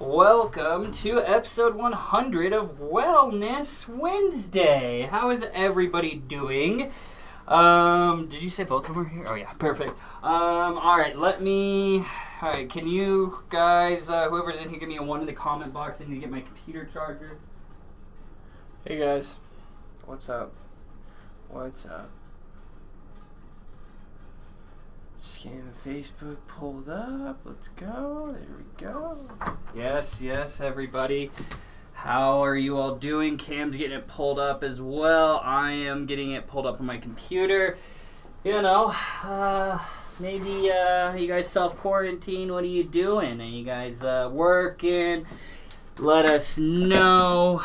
Welcome to episode 100 of Wellness Wednesday. How is everybody doing? Did you say both of them are here? Oh yeah, perfect. Alright, can you guys, whoever's in here, give me a 1 in the comment box. I need to get my computer charger. Hey guys, what's up? What's up? Just getting Facebook pulled up. Let's go. There we go. Yes, everybody. How are you all doing? Cam's getting it pulled up as well. I am getting it pulled up on my computer. You know, maybe you guys self-quarantine. What are you doing? Are you guys working? Let us know.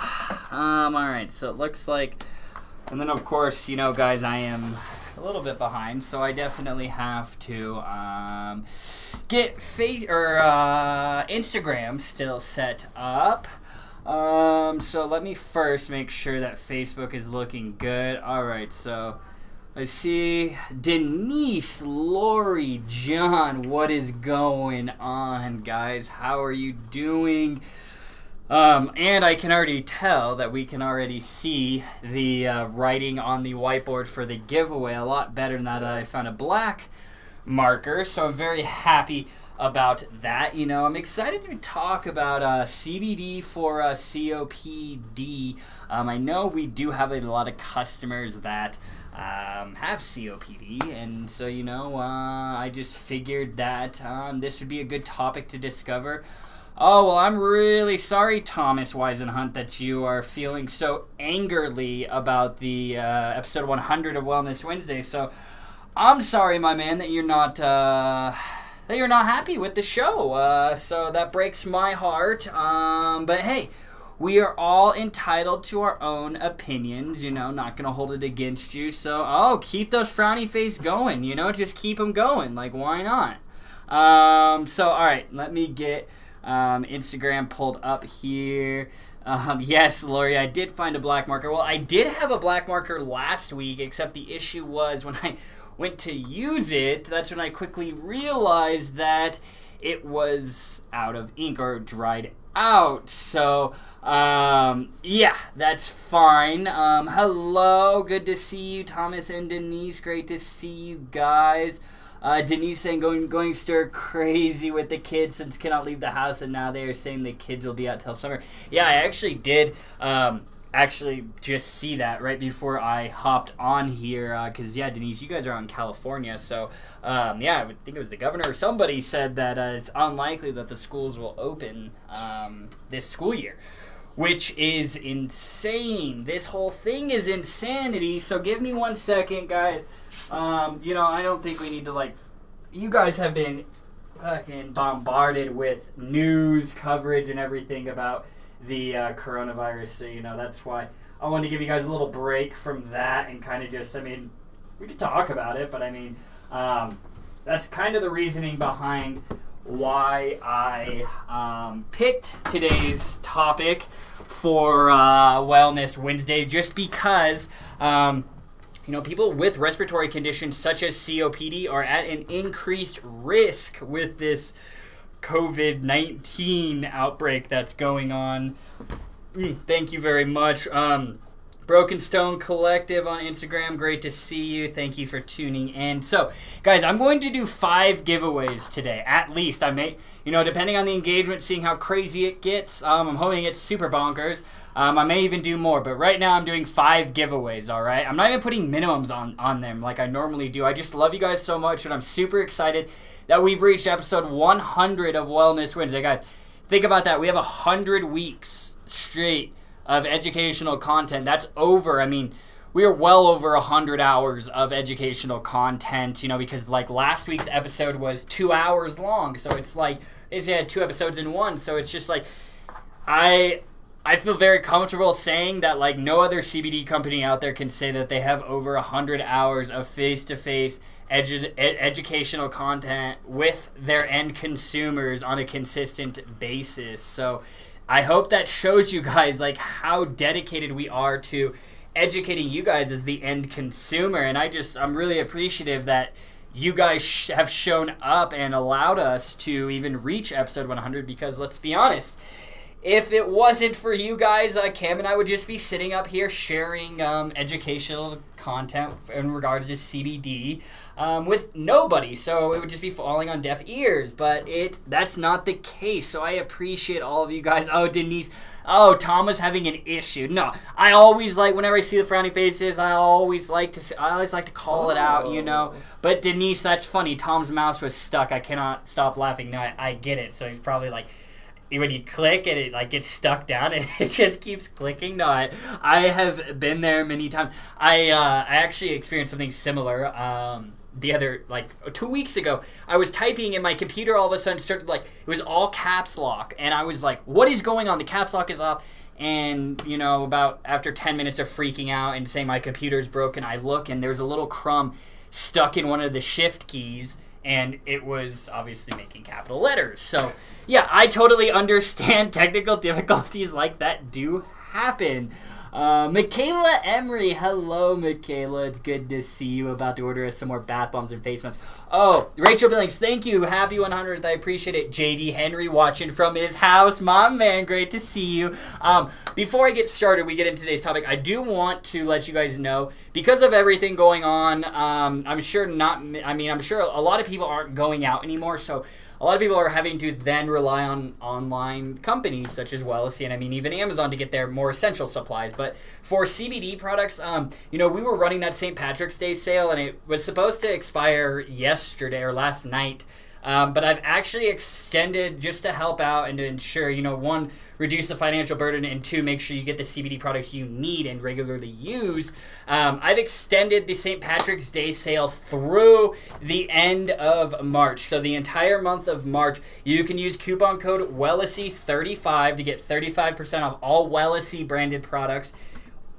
Alright, so it looks like... And then, of course, you know, guys, I am a little bit behind, so I definitely have to get Instagram still set up. So let me first make sure that Facebook is looking good. Alright, so I see Denise, Lori, John. What is going on, guys? How are you doing? And I can already tell that we can already see the writing on the whiteboard for the giveaway a lot better now that I found a black marker. So I'm very happy about that. You know, I'm excited to talk about CBD for COPD. I know we do have a lot of customers that have COPD, and so, you know, I just figured that this would be a good topic to discover. Oh, well, I'm really sorry, Thomas Weisenhunt, that you are feeling so angrily about the episode 100 of Wellness Wednesday. So I'm sorry, my man, that you're not happy with the show. So that breaks my heart. But hey, we are all entitled to our own opinions. You know, not gonna hold it against you. So keep those frowny face going. You know, just keep them going. Like, why not? So all right, let me get Instagram pulled up here. Yes, Lori, I did find a black marker. Well, I did have a black marker last week, except the issue was when I went to use it, that's when I quickly realized that it was out of ink or dried out. So, yeah, that's fine. Hello, good to see you, Thomas and Denise. Great to see you guys. Denise saying going stir crazy with the kids since cannot leave the house, and now they are saying the kids will be out till summer. Yeah, I actually did just see that right before I hopped on here, because yeah, Denise, you guys are out in California, so yeah, I would think it was the governor or somebody said that it's unlikely that the schools will open this school year, which is insane. This whole thing is insanity. So give me 1 second, guys. You know, I don't think we need to, you guys have been fucking bombarded with news coverage and everything about the coronavirus. So, you know, that's why I wanted to give you guys a little break from that and kind of just, I mean, we could talk about it, but I mean, that's kind of the reasoning behind why I picked today's topic for Wellness Wednesday, just because you know, people with respiratory conditions such as COPD are at an increased risk with this COVID-19 outbreak that's going on. Thank you very much. Broken Stone Collective on Instagram, great to see you. Thank you for tuning in. So, guys, I'm going to do 5 giveaways today, at least. I may, you know, depending on the engagement, seeing how crazy it gets, I'm hoping it's super bonkers. I may even do more, but right now I'm doing 5 giveaways, all right? I'm not even putting minimums on them like I normally do. I just love you guys so much, and I'm super excited that we've reached episode 100 of Wellness Wednesday. Guys, think about that. We have 100 weeks straight of educational content. That's over. I mean, we are well over 100 hours of educational content, you know, because like last week's episode was 2 hours long. So it's like, it had 2 episodes in one. So it's just like, I feel very comfortable saying that like no other CBD company out there can say that they have over 100 hours of face-to-face educational content with their end consumers on a consistent basis. So I hope that shows you guys like how dedicated we are to educating you guys as the end consumer. And I'm really appreciative that you guys have shown up and allowed us to even reach episode 100, because let's be honest, if it wasn't for you guys, Cam and I would just be sitting up here sharing educational content in regards to CBD with nobody. So it would just be falling on deaf ears. But that's not the case. So I appreciate all of you guys. Oh, Denise. Oh, Tom was having an issue. No, I always whenever I see the frowny faces, I always like to call it out, you know. But Denise, that's funny. Tom's mouse was stuck. I cannot stop laughing. No, I get it. So he's probably when you click and it gets stuck down and it just keeps clicking. No, I have been there many times. I actually experienced something similar the other 2 weeks ago. I was typing and my computer all of a sudden started it was all caps lock, and I was like, what is going on? The caps lock is off. And about after 10 minutes of freaking out and saying my computer's broken, I look and there's a little crumb stuck in one of the shift keys, and it was obviously making capital letters. So yeah, I totally understand technical difficulties like that do happen. Michaela Emery, hello Michaela, it's good to see you. About to order us some more bath bombs and face masks. Oh, Rachel Billings, thank you, happy 100th, I appreciate it. JD Henry watching from his house, my man, great to see you. Before I get started, we get into today's topic, I do want to let you guys know, because of everything going on, I'm sure a lot of people aren't going out anymore, so a lot of people are having to then rely on online companies such as Wellesi and even Amazon to get their more essential supplies. But for CBD products, we were running that St. Patrick's Day sale, and it was supposed to expire yesterday or last night. But I've actually extended just to help out and to ensure, one, reduce the financial burden, and two, make sure you get the CBD products you need and regularly use. I've extended the St. Patrick's Day sale through the end of March. So the entire month of March, you can use coupon code Wellesi35 to get 35% off all Wellesi branded products,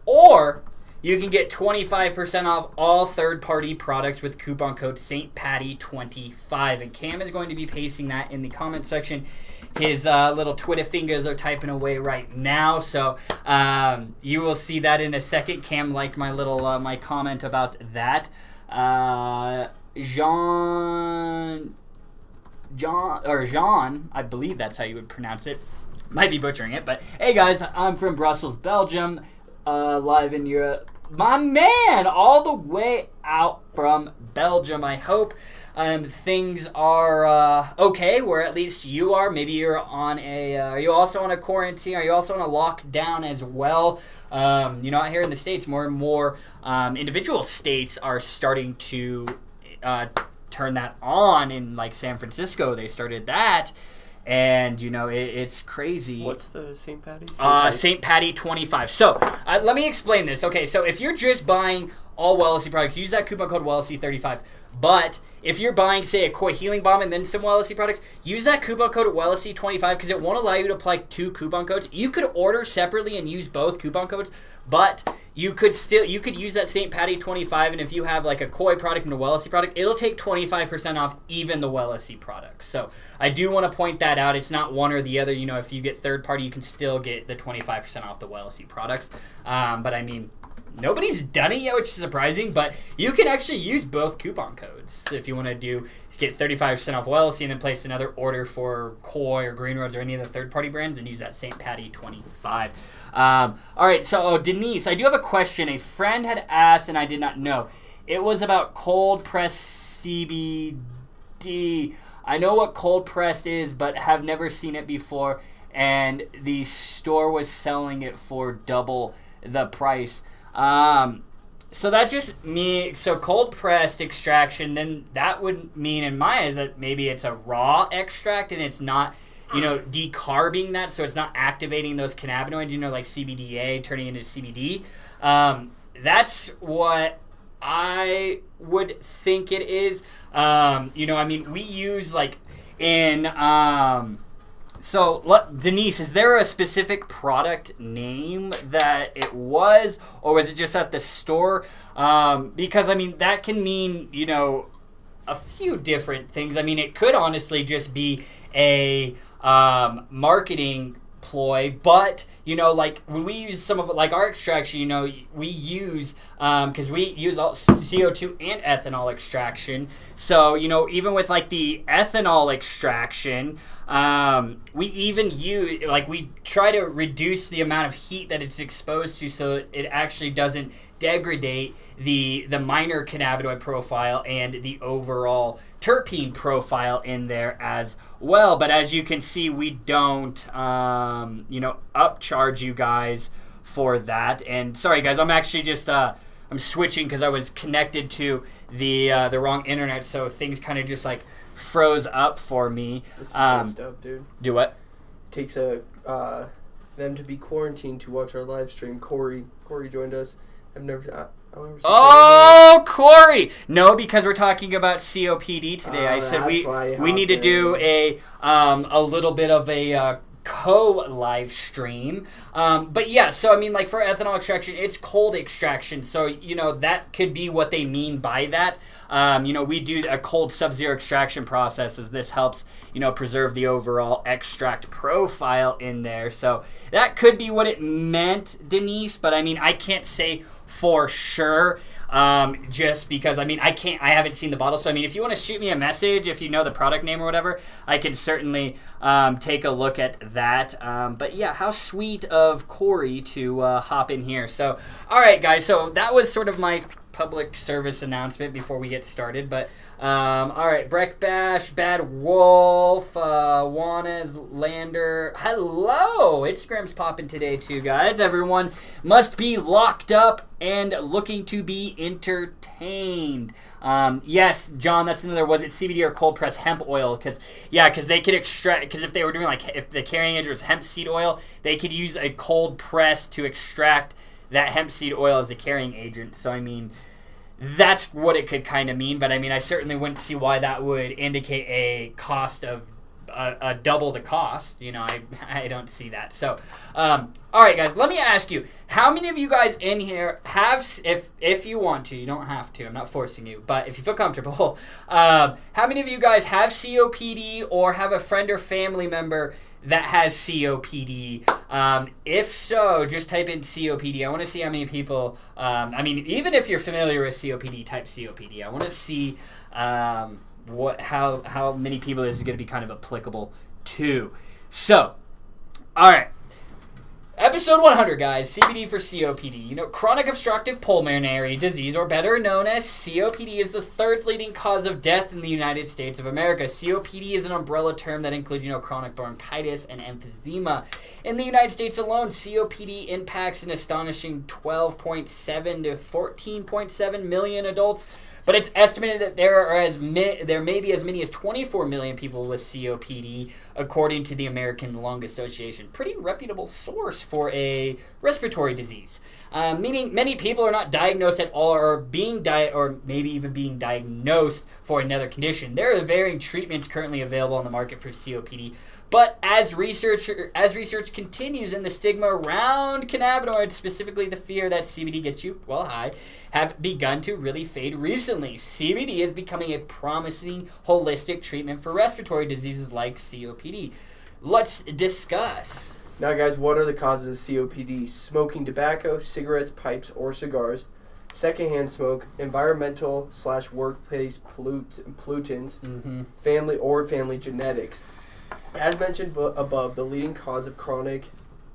or you can get 25% off all third-party products with coupon code StPatty25. And Cam is going to be pasting that in the comment section. His little Twitter fingers are typing away right now, so you will see that in a second. Cam liked my little my comment about that. Jean, I believe that's how you would pronounce it. Might be butchering it, but hey guys, I'm from Brussels, Belgium, live in Europe. My man, all the way out from Belgium. I hope things are okay, where at least you are. Maybe you're on are you also on a quarantine? Are you also on a lockdown as well? Out here in the States, more and more individual states are starting to turn that on. In San Francisco, they started that. And, it's crazy. What's the St. Patty? St. Patty 25. So, let me explain this. Okay, so if you're just buying all Wellesi products, use that coupon code Wellesi35. But if you're buying, say, a Koi Healing Balm and then some Wellesi products, use that coupon code Wellesi25 because it won't allow you to apply 2 coupon codes. You could order separately and use both coupon codes, but you could use that St. Patty 25, and if you have a Koi product and a Wellesi product, it'll take 25% off even the Wellesi products. So I do want to point that out. It's not one or the other. If you get third party, you can still get the 25% off the Wellesi products. But nobody's done it yet, which is surprising, but you can actually use both coupon codes if you want to get 35% off Wellesi and then place another order for Koi or Green Roads or any of the third-party brands and use that St. Patty 25. All right, so Denise, I do have a question. A friend had asked, and I did not know. It was about cold-pressed CBD. I know what cold-pressed is, but have never seen it before, and the store was selling it for double the price. So that's just me. So cold pressed extraction, then that would mean in my eyes that maybe it's a raw extract and it's not, decarbing that, so it's not activating those cannabinoids, like CBDA turning into CBD. That's what I would think it is. We use So, Denise, is there a specific product name that it was, or was it just at the store? Because, that can mean, a few different things. It could honestly just be a marketing ploy, but like when we use some of it, like our extraction, we use because we use all CO2 and ethanol extraction. So even with like the ethanol extraction, we even use we try to reduce the amount of heat that it's exposed to, so it actually doesn't degrade the minor cannabinoid profile and the overall terpene profile in there as well. But as you can see, we don't upcharge you guys for that. And sorry guys, I'm actually just I'm switching because I was connected to the wrong internet, so things kind of just like froze up for me. This is messed up, dude. Do what? Takes them to be quarantined to watch our live stream. Corey joined us. I've never seen Corey! No, because we're talking about COPD today. I said we need to do a little bit of a co-live stream. But yeah, so I mean, like for ethanol extraction, it's cold extraction. So, that could be what they mean by that. We do a cold sub-zero extraction process, as this helps, preserve the overall extract profile in there. So that could be what it meant, Denise, but I mean, I can't say for sure, just because I haven't seen the bottle. So I mean, if you want to shoot me a message, if you know the product name or whatever, I can certainly take a look at that. But yeah, how sweet of Corey to hop in here. So all right guys, so that was sort of my public service announcement before we get started. But all right, Breck Bash, Bad Wolf, Juanes, Lander, hello! Instagram's popping today too, guys. Everyone must be locked up and looking to be entertained. Yes, John, that's another, was it CBD or cold press hemp oil? Because they could extract, because if they were doing if the carrying agent was hemp seed oil, they could use a cold press to extract that hemp seed oil as a carrying agent. So I mean, that's what it could kind of mean, but I mean, I certainly wouldn't see why that would indicate a cost of a double the cost. I don't see that. So, all right, guys, let me ask you, how many of you guys in here have, if you want to, you don't have to, I'm not forcing you, but if you feel comfortable, how many of you guys have COPD or have a friend or family member that has COPD? If so, just type in COPD. I want to see how many people, even if you're familiar with COPD, type COPD. I want to see how many people this is going to be kind of applicable to. So, all right. Episode 100, guys. CBD for COPD. Chronic obstructive pulmonary disease, or better known as COPD, is the third leading cause of death in the United States of America. COPD is an umbrella term that includes, chronic bronchitis and emphysema. In the United States alone, COPD impacts an astonishing 12.7 to 14.7 million adults. But it's estimated that there may be as many as 24 million people with COPD, according to the American Lung Association. Pretty reputable source for a respiratory disease. Meaning many people are not diagnosed at all, or maybe even being diagnosed for another condition. There are varying treatments currently available on the market for COPD. But as research continues and the stigma around cannabinoids, specifically the fear that CBD gets you high, have begun to really fade recently. CBD is becoming a promising holistic treatment for respiratory diseases like COPD. Let's discuss. Now, guys, what are the causes of COPD? Smoking tobacco, cigarettes, pipes, or cigars, secondhand smoke, environmental/workplace pollutants, family genetics. As mentioned above, the leading cause of chronic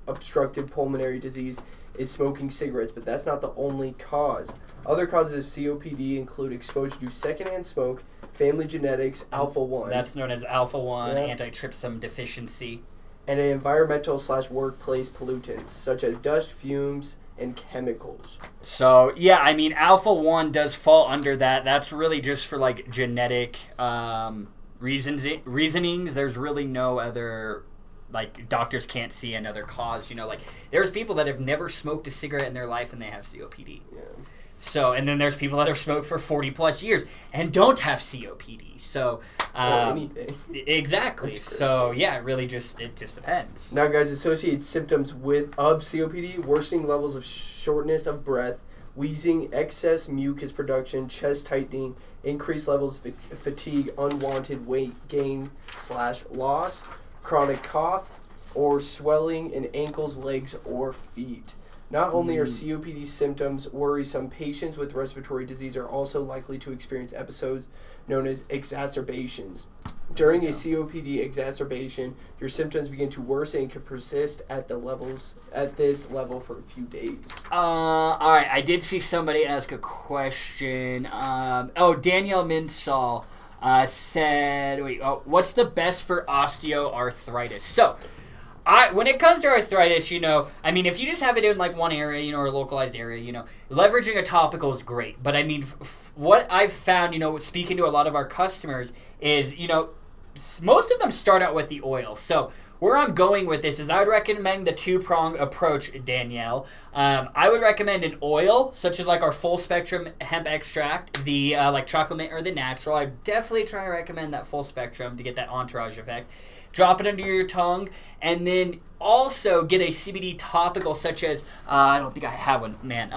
obstructive pulmonary disease is smoking cigarettes, but that's not the only cause. Other causes of COPD include exposure to secondhand smoke, family genetics, alpha-1. That's known as alpha-1 antitrypsin deficiency. And environmental/workplace pollutants, such as dust, fumes, and chemicals. So, yeah, I mean, alpha-1 does fall under that. That's really just for, genetic reasonings. There's really no other, doctors can't see another cause. There's people that have never smoked a cigarette in their life and they have COPD. Yeah. So, and then there's people that have smoked for 40 plus years and don't have COPD. So, or anything. Exactly. So, yeah, it just depends. Now, guys, associated symptoms of COPD: worsening levels of shortness of breath, wheezing, excess mucus production, chest tightening, increased levels of fatigue, unwanted weight gain/loss, chronic cough, or swelling in ankles, legs, or feet. Not only are COPD symptoms worrisome, patients with respiratory disease are also likely to experience episodes known as exacerbations. During a COPD exacerbation, your symptoms begin to worsen and can persist at this level for a few days. All right, I did see somebody ask a question. Danielle Minsall said, what's the best for osteoarthritis? So, when it comes to arthritis, if you just have it in like one area, or a localized area, leveraging a topical is great. But I mean, what I've found, speaking to a lot of our customers is, most of them start out with the oil. So where I'm going with this is I would recommend the two-prong approach, Danielle. I would recommend an oil, such as like our full spectrum hemp extract, the like chocolate mint or the natural. I definitely try to recommend that full spectrum to get that entourage effect. Drop it under your tongue, and then also get a CBD topical, such as I don't think I have one, man.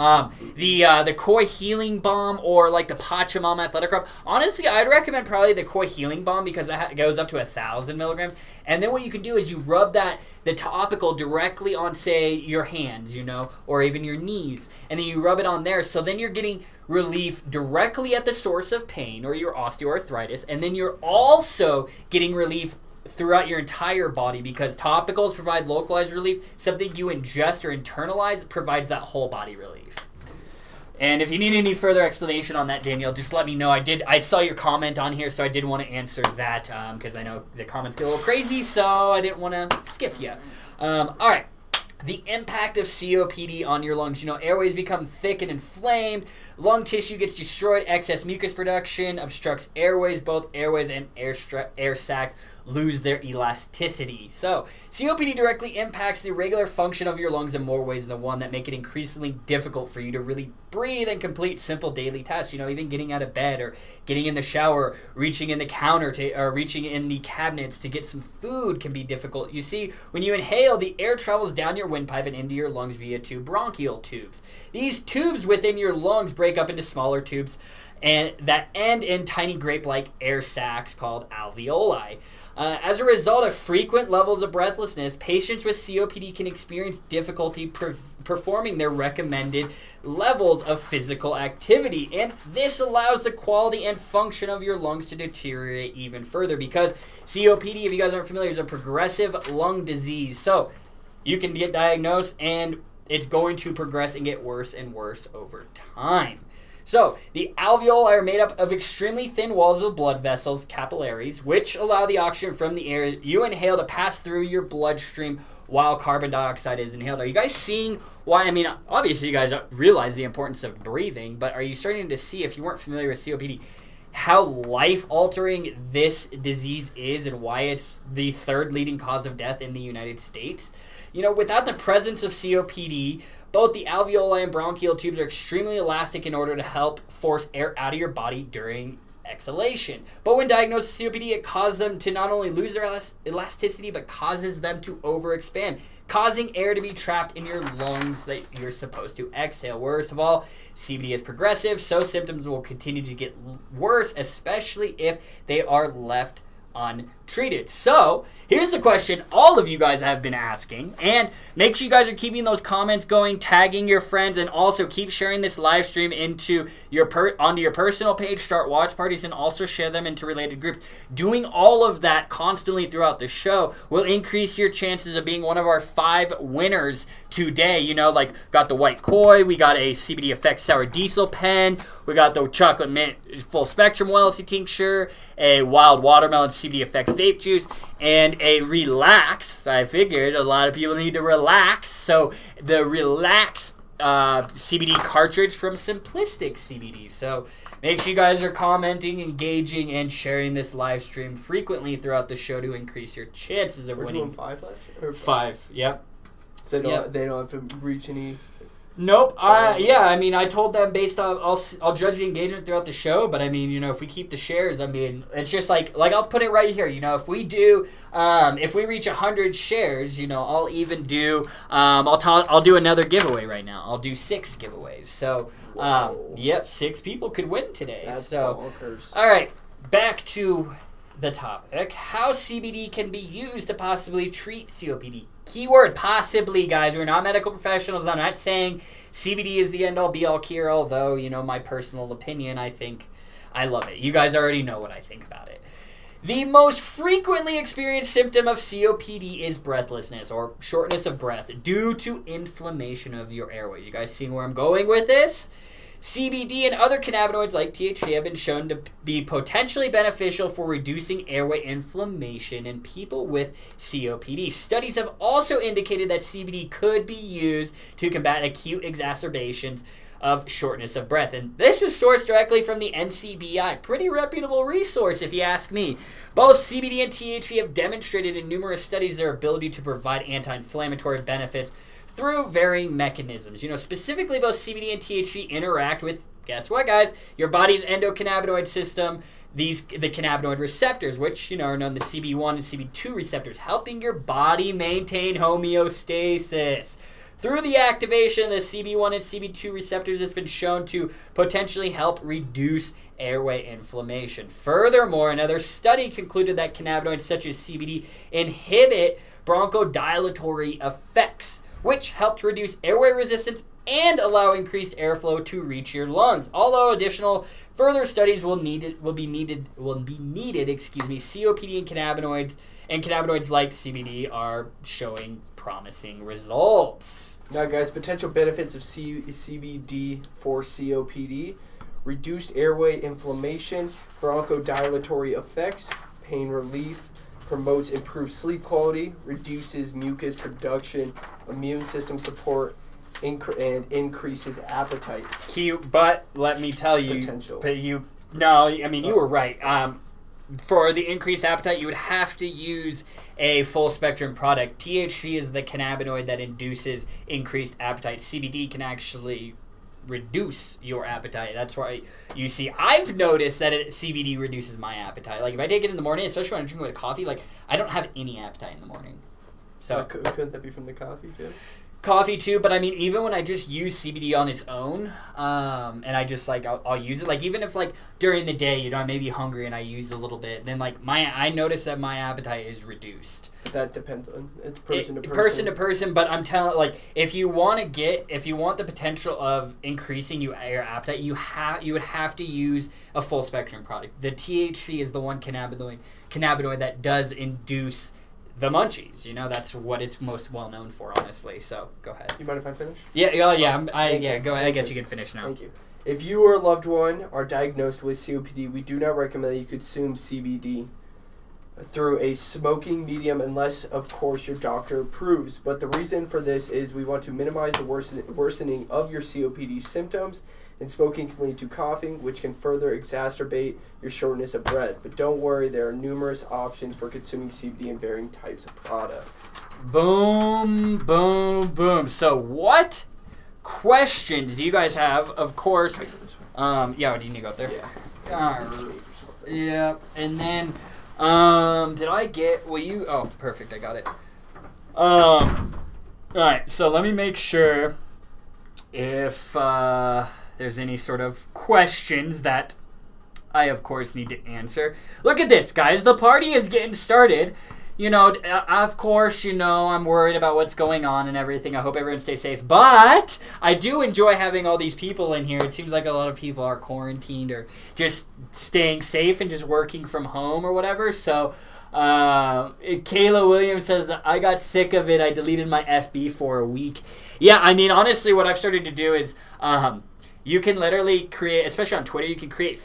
The Koi Healing Balm or like the Pachamama Athletic Rub. Honestly, I'd recommend probably the Koi Healing Balm because that goes up to 1,000 milligrams. And then what you can do is you rub the topical directly on, say, your hands, or even your knees, and then you rub it on there. So then you're getting relief directly at the source of pain or your osteoarthritis, and then you're also getting relief throughout your entire body because topicals provide localized relief. Something you ingest or internalize provides that whole body relief. And if you need any further explanation on that, Danielle, just let me know. I saw your comment on here, so I did want to answer that because I know the comments get a little crazy, so I didn't want to skip you. All right. The impact of COPD on your lungs. Airways become thick and inflamed. Lung tissue gets destroyed. Excess mucus production obstructs airways. Both airways and air sacs lose their elasticity. So, COPD directly impacts the regular function of your lungs in more ways than one that make it increasingly difficult for you to really breathe and complete simple daily tasks. Even getting out of bed or getting in the shower, reaching in the counter or reaching in the cabinets to get some food can be difficult. You see, when you inhale, the air travels down your windpipe and into your lungs via two bronchial tubes. These tubes within your lungs break up into smaller tubes and that end in tiny grape-like air sacs called alveoli. As a result of frequent levels of breathlessness, patients with COPD can experience difficulty performing their recommended levels of physical activity. And this allows the quality and function of your lungs to deteriorate even further because COPD, if you guys aren't familiar, is a progressive lung disease. So you can get diagnosed and it's going to progress and get worse and worse over time. So, the alveoli are made up of extremely thin walls of blood vessels, capillaries, which allow the oxygen from the air you inhale to pass through your bloodstream while carbon dioxide is inhaled. Are you guys seeing why? Obviously you guys realize the importance of breathing, but are you starting to see, if you weren't familiar with COPD, how life-altering this disease is and why it's the third leading cause of death in the United States? Without the presence of COPD, both the alveoli and bronchial tubes are extremely elastic in order to help force air out of your body during exhalation. But when diagnosed with COPD, it causes them to not only lose their elasticity, but causes them to overexpand, causing air to be trapped in your lungs that you're supposed to exhale. Worst of all, COPD is progressive, so symptoms will continue to get worse, especially if they are left untreated. So, here's the question all of you guys have been asking, and make sure you guys are keeping those comments going, tagging your friends, and also keep sharing this live stream into onto your personal page, start watch parties, and also share them into related groups. Doing all of that constantly throughout the show will increase your chances of being one of our 5 winners today. Got the White Koi, we got a CBD Effect Sour Diesel pen, we got the Chocolate Mint Full Spectrum Wellness Tincture, a Wild Watermelon CBD Effects Vape Juice, and a Relax. I figured a lot of people need to relax, so the Relax CBD cartridge from Simplistic CBD. So make sure you guys are commenting, engaging, and sharing this live stream frequently throughout the show to increase your chances of winning. We're doing 5 last year? 5, yep. So they don't have to reach any... Nope. I told them based on I'll judge the engagement throughout the show, but if we keep the shares, it's just like I'll put it right here. If we do, if we reach 100 shares, I'll even do I'll do another giveaway right now. I'll do 6 giveaways. So, 6 people could win today. That's so, bonkers. all right, back to the topic, how CBD can be used to possibly treat COPD. Keyword, possibly, guys. We're not medical professionals. I'm not saying CBD is the end-all, be-all, cure-all, though, my personal opinion, I love it. You guys already know what I think about it. The most frequently experienced symptom of COPD is breathlessness, or shortness of breath, due to inflammation of your airways. You guys see where I'm going with this? CBD and other cannabinoids like THC have been shown to be potentially beneficial for reducing airway inflammation in people with COPD. Studies have also indicated that CBD could be used to combat acute exacerbations of shortness of breath. And this was sourced directly from the NCBI. Pretty reputable resource, if you ask me. Both CBD and THC have demonstrated in numerous studies their ability to provide anti-inflammatory benefits through varying mechanisms. Specifically, both CBD and THC interact with, guess what, guys? Your body's endocannabinoid system, the cannabinoid receptors, which, are known as CB1 and CB2 receptors, helping your body maintain homeostasis. Through the activation of the CB1 and CB2 receptors, it's been shown to potentially help reduce airway inflammation. Furthermore, another study concluded that cannabinoids such as CBD inhibit bronchodilatory effects, which help to reduce airway resistance and allow increased airflow to reach your lungs. Although additional further studies will be needed. COPD and cannabinoids like CBD are showing promising results. Now, guys, potential benefits of CBD for COPD: reduced airway inflammation, bronchodilatory effects, pain relief, promotes improved sleep quality, reduces mucus production, immune system support, and increases appetite. But let me tell you, you were right. For the increased appetite, you would have to use a full spectrum product. THC is the cannabinoid that induces increased appetite. CBD can actually reduce your appetite. That's why you see, I've noticed that CBD reduces my appetite. Like if I take it in the morning, especially when I'm drinking with coffee, like I don't have any appetite in the morning. So couldn't that be from the coffee too? Coffee too, but I mean, even when I just use CBD on its own, and I just I'll use it. Like even if during the day, I may be hungry and I use a little bit, then I notice that my appetite is reduced. That depends on person to person. Person to person, but I'm telling if you want the potential of increasing your appetite, you would have to use a full spectrum product. The THC is the one cannabinoid that does induce the munchies. That's what it's most well known for, honestly. So go ahead. You mind if I finish? Yeah. Go ahead. I guess you can finish now. Thank you. If you or a loved one are diagnosed with COPD, we do not recommend that you consume CBD through a smoking medium unless, of course, your doctor approves. But the reason for this is we want to minimize the worsening of your COPD symptoms, and smoking can lead to coughing, which can further exacerbate your shortness of breath. But don't worry, there are numerous options for consuming CBD in varying types of products. Boom, boom, boom. So what questions do you guys have? Of course, I go this way. do you need to go up there? Yeah. Yeah, and then, did I get, oh, perfect, I got it. Alright, so let me make sure if, there's any sort of questions that I, of course, need to answer. Look at this, guys, the party is getting started. Of course, I'm worried about what's going on and everything. I hope everyone stays safe. But I do enjoy having all these people in here. It seems like a lot of people are quarantined or just staying safe and just working from home or whatever. So, Kayla Williams says, I got sick of it. I deleted my FB for a week. Yeah, I mean, honestly, what I've started to do is, you can literally create, especially on Twitter, you can create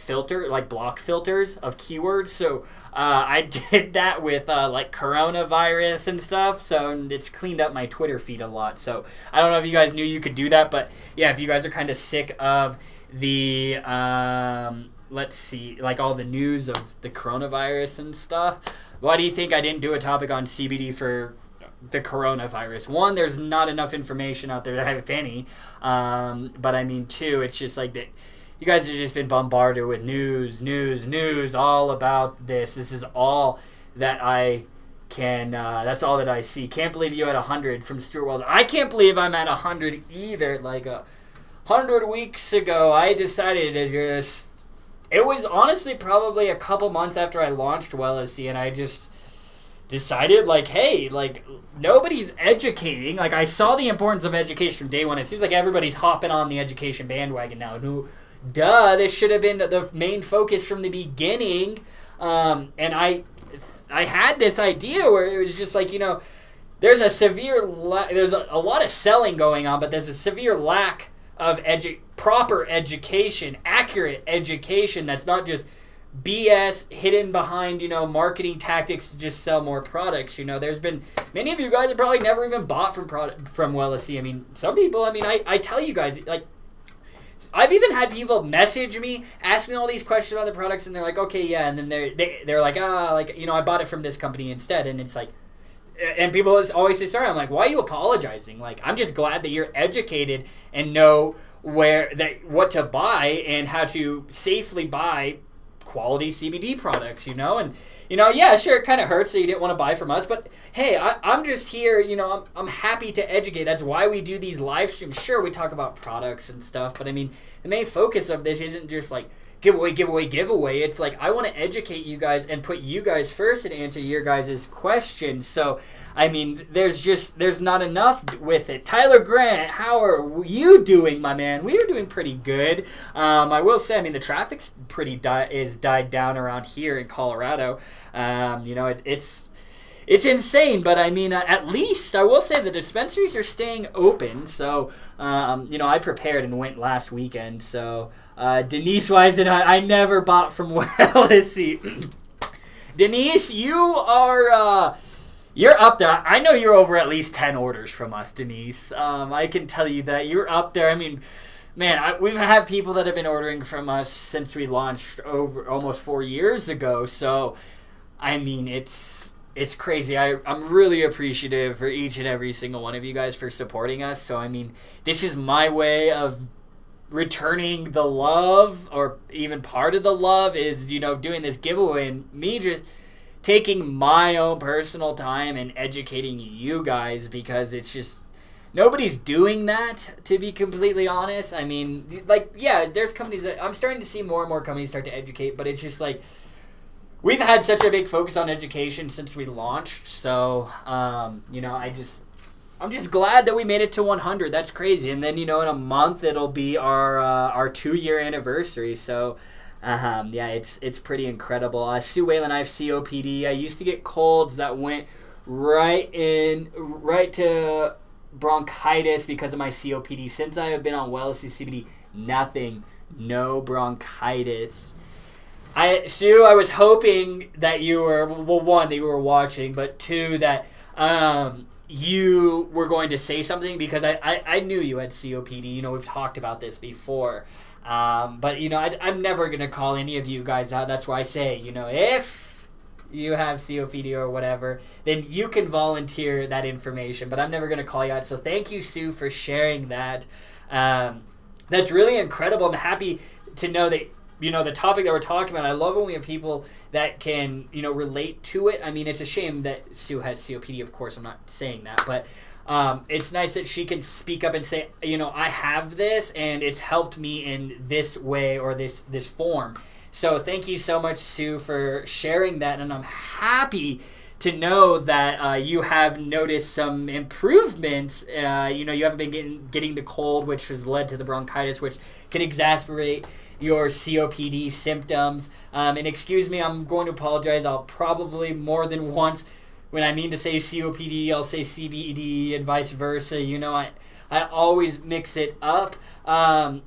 block filters of keywords. So, I did that with coronavirus and stuff, so it's cleaned up my Twitter feed a lot. So I don't know if you guys knew you could do that, but yeah, if you guys are kind of sick of the let's see, all the news of the coronavirus and stuff, why do you think I didn't do a topic on CBD for the coronavirus? One, there's not enough information out there, if any, but I mean, two, it's just that you guys have just been bombarded with news all about this. This is all that I can, that's all that I see. Can't believe you at 100 from Stuart Wells. I can't believe I'm at 100 either. 100 weeks ago, I decided to just it was honestly probably a couple months after I launched Wellnessy, and I just decided, like, hey, like, nobody's educating. Like, I saw the importance of education from day one. It seems like everybody's hopping on the education bandwagon now. This should have been the main focus from the beginning. And I had this idea where it was just like, there's a lot of selling going on, but there's a severe lack of proper education, accurate education that's not just BS hidden behind, marketing tactics to just sell more products. There's been many of you guys have probably never even bought from Wellnessy. I mean, some people, I tell you guys, like, I've even had people message me, ask me all these questions about the products, and they're like, okay, yeah, and then they're like, I bought it from this company instead, and it's like, and people always say sorry. I'm like, why are you apologizing? Like, I'm just glad that you're educated and know what to buy and how to safely buy quality CBD products, and yeah, sure, it kind of hurts that you didn't want to buy from us, but hey, I'm just here, I'm happy to educate. That's why we do these live streams. Sure, we talk about products and stuff, but I mean, the main focus of this isn't just like giveaway. It's like, I want to educate you guys and put you guys first and answer your guys' questions. So, I mean, there's not enough with it. Tyler Grant, how are you doing, my man? We are doing pretty good. I will say, I mean, the traffic's is died down around here in Colorado. It's insane, but I mean, at least I will say the dispensaries are staying open. So, I prepared and went last weekend. So, Denise Wise and I never bought from Wellnessy. Denise, you're up there. I know you're over at least 10 orders from us, Denise. I can tell you that you're up there. I mean, man, we've had people that have been ordering from us since we launched over almost 4 years ago. So, I mean, it's crazy. I'm really appreciative for each and every single one of you guys for supporting us. So, I mean, this is my way of returning the love, or even part of the love is, doing this giveaway and me just taking my own personal time and educating you guys, because it's just, nobody's doing that, to be completely honest. I mean, like, yeah, there's companies that I'm starting to see more and more companies start to educate, but it's just like, we've had such a big focus on education since we launched. So, I'm just glad that we made it to 100. That's crazy. And then, in a month, it'll be our 2-year anniversary. So, yeah, it's pretty incredible. Sue Whalen, I have COPD. I used to get colds that went right to bronchitis because of my COPD. Since I have been on Wellnessy CBD, no bronchitis. Sue, I was hoping that you were, well, one, that you were watching, but two, that you were going to say something, because I knew you had COPD. We've talked about this before. But, I'm never going to call any of you guys out. That's why I say, if you have COPD or whatever, then you can volunteer that information. But I'm never going to call you out. So thank you, Sue, for sharing that. That's really incredible. I'm happy to know that, the topic that we're talking about, I love when we have people that can, relate to it. I mean, it's a shame that Sue has COPD, of course. I'm not saying that. But it's nice that she can speak up and say, I have this, and it's helped me in this way or this form. So thank you so much, Sue, for sharing that. And I'm happy to know that you have noticed some improvements. You haven't been getting the cold, which has led to the bronchitis, which can exacerbate your COPD symptoms. And excuse me, I'm going to apologize. I'll probably more than once, when I mean to say COPD, I'll say CBD and vice versa. I always mix it up. COPD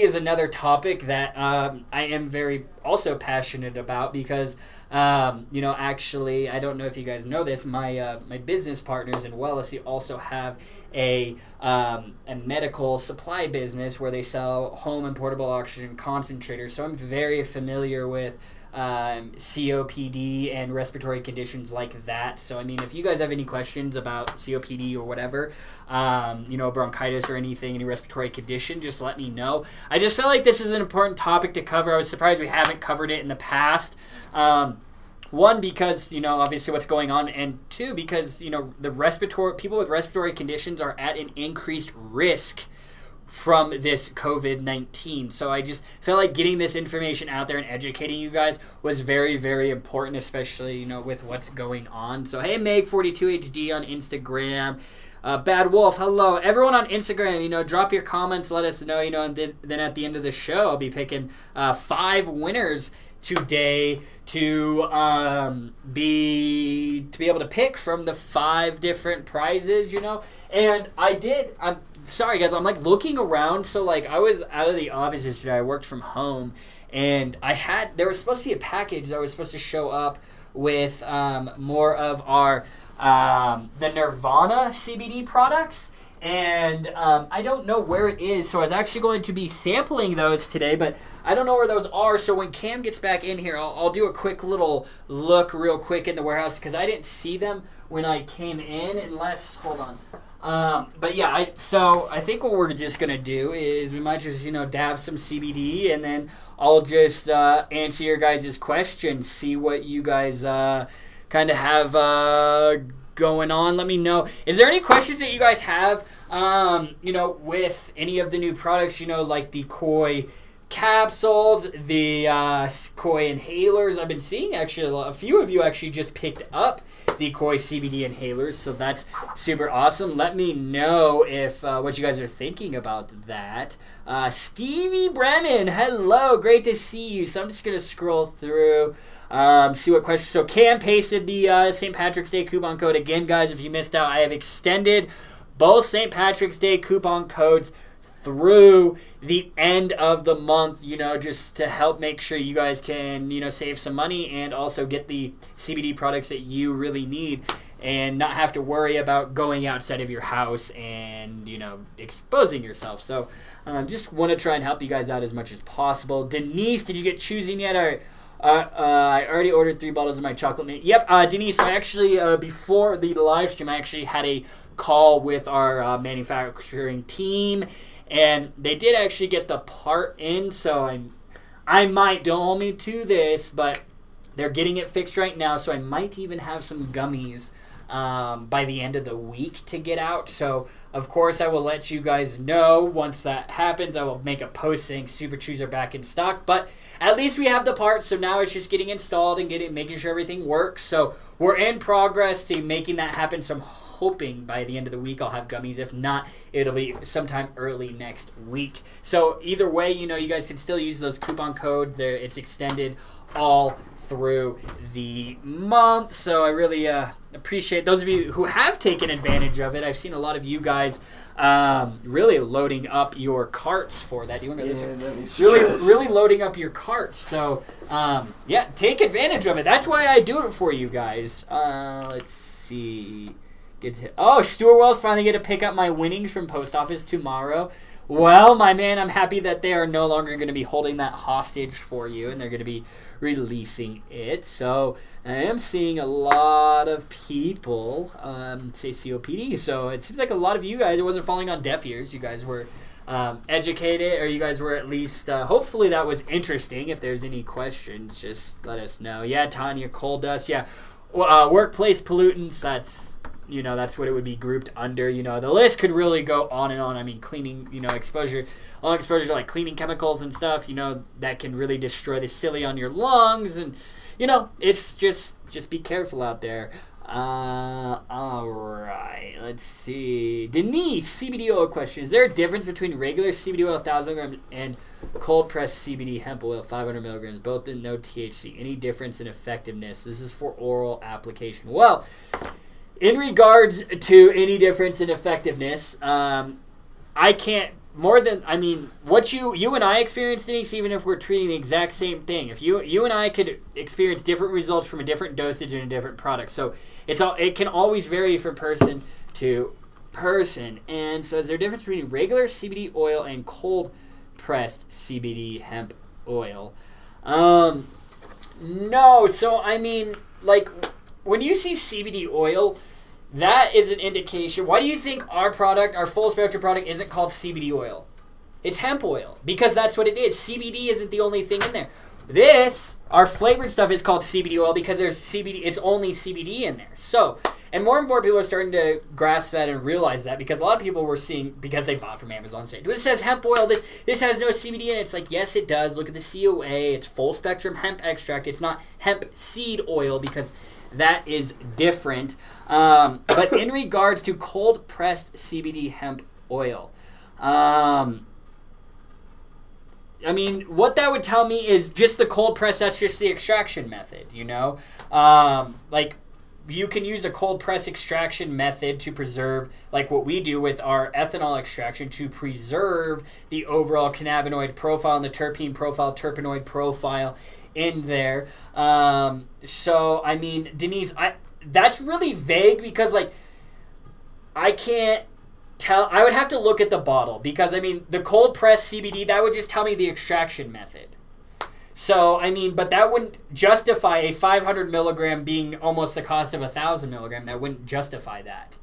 is another topic that I am very also passionate about, because actually, I don't know if you guys know this, my business partners in Wellnessy also have a medical supply business where they sell home and portable oxygen concentrators. So I'm very familiar with COPD and respiratory conditions like that. So, I mean, if you guys have any questions about COPD or whatever, bronchitis or anything, any respiratory condition, just let me know. I just felt like this is an important topic to cover. I was surprised we haven't covered it in the past. One, because, obviously what's going on, and two, because, people with respiratory conditions are at an increased risk from this COVID-19. So I just felt like getting this information out there and educating you guys was very, very important, especially, you know, with what's going on. So, hey, Meg42HD on Instagram. Bad Wolf, hello. Everyone on Instagram, you know, drop your comments, let us know, you know, and then at the end of the show, I'll be picking 5 winners today to be able to pick from the 5 different prizes, you know. And I'm sorry guys, I'm like looking around. So like I was out of the office yesterday. I worked from home, and there was supposed to be a package that was supposed to show up with more of our the Nirvana CBD products. And I don't know where it is, so I was actually going to be sampling those today, but I don't know where those are. So when Cam gets back in here, I'll do a quick little look real quick in the warehouse, because I didn't see them when I came in, unless, hold on. But yeah, I think what we're just going to do is we might just, you know, dab some CBD, and then I'll just answer your guys' questions, see what you guys kind of have going on. Let me know. Is there any questions that you guys have, you know, with any of the new products, you know, like the Koi capsules, the Koi inhalers? I've been seeing actually a few of you actually just picked up the Koi CBD inhalers, so that's super awesome. Let me know if what you guys are thinking about that. Stevie Brennan, hello, great to see you. So I'm just gonna scroll through, see what questions. So Cam pasted the St. Patrick's Day coupon code again, guys. If you missed out, I have extended both St. Patrick's Day coupon codes through the end of the month, you know, just to help make sure you guys can, you know, save some money and also get the CBD products that you really need and not have to worry about going outside of your house and, you know, exposing yourself. So just want to try and help you guys out as much as possible. Denise, did you get choosing yet? I already ordered 3 bottles of my chocolate mint. Yep, Denise, I actually, before the live stream, I actually had a call with our manufacturing team, and they did actually get the part in, so I might, don't hold me to this, but they're getting it fixed right now, so I might even have some gummies by the end of the week to get out. So, of course, I will let you guys know once that happens. I will make a post saying Super Chews are back in stock, but at least we have the parts, so now it's just getting installed and making sure everything works. So we're in progress to making that happen, so I'm hoping by the end of the week I'll have gummies. If not, it'll be sometime early next week. So either way, you know, you guys can still use those coupon codes. It's extended all through the month, so I really appreciate those of you who have taken advantage of it. I've seen a lot of you guys really loading up your carts for that. Do you want to go this way? Really loading up your carts. So yeah, take advantage of it. That's why I do it for you guys. Let's see. Stuart Wells finally get to pick up my winnings from post office tomorrow. Well, my man, I'm happy that they are no longer going to be holding that hostage for you, and they're going to be releasing it. So I am seeing a lot of people say COPD. So it seems like a lot of you guys, it wasn't falling on deaf ears. You guys were educated, or you guys were at least, hopefully that was interesting. If there's any questions, just let us know. Yeah, Tanya, coal dust. Yeah, workplace pollutants, that's what it would be grouped under. You know, the list could really go on and on. I mean, cleaning, you know, long exposure to like cleaning chemicals and stuff, you know, that can really destroy the cilia on your lungs. And, you know, it's just be careful out there. All right, let's see. Denise, CBD oil question. Is there a difference between regular CBD oil 1,000 milligrams and cold pressed CBD hemp oil 500 milligrams, both in no THC? Any difference in effectiveness? This is for oral application. Well, in regards to any difference in effectiveness, I can't what you and I experienced, Denise, even if we're treating the exact same thing. If you and I could experience different results from a different dosage and a different product. So it can always vary from person to person. And so is there a difference between regular CBD oil and cold pressed CBD hemp oil? No. So I mean, like, when you see CBD oil, that is an indication. Why do you think our product, our full spectrum product, isn't called CBD oil? It's hemp oil, because that's what it is. CBD isn't the only thing in there. Our flavored stuff is called CBD oil because there's CBD. It's only CBD in there. So And more people are starting to grasp that and realize that, because a lot of people were seeing, because they bought from Amazon, saying, this says hemp oil, this has no CBD in it. It's like, yes, it does. Look at the COA. It's full spectrum hemp extract. It's not hemp seed oil, because that is different. But in regards to cold pressed CBD hemp oil, I mean, what that would tell me is just the cold press, that's just the extraction method, you know? Like, you can use a cold press extraction method to preserve, like what we do with our ethanol extraction, to preserve the overall cannabinoid profile and the terpene profile, terpenoid profile in there. So, I mean, Denise, that's really vague, because, like, I can't tell. I would have to look at the bottle, because, I mean, the cold press CBD, that would just tell me the extraction method. So, I mean, but that wouldn't justify a 500 milligram being almost the cost of 1,000 milligram. That wouldn't justify that.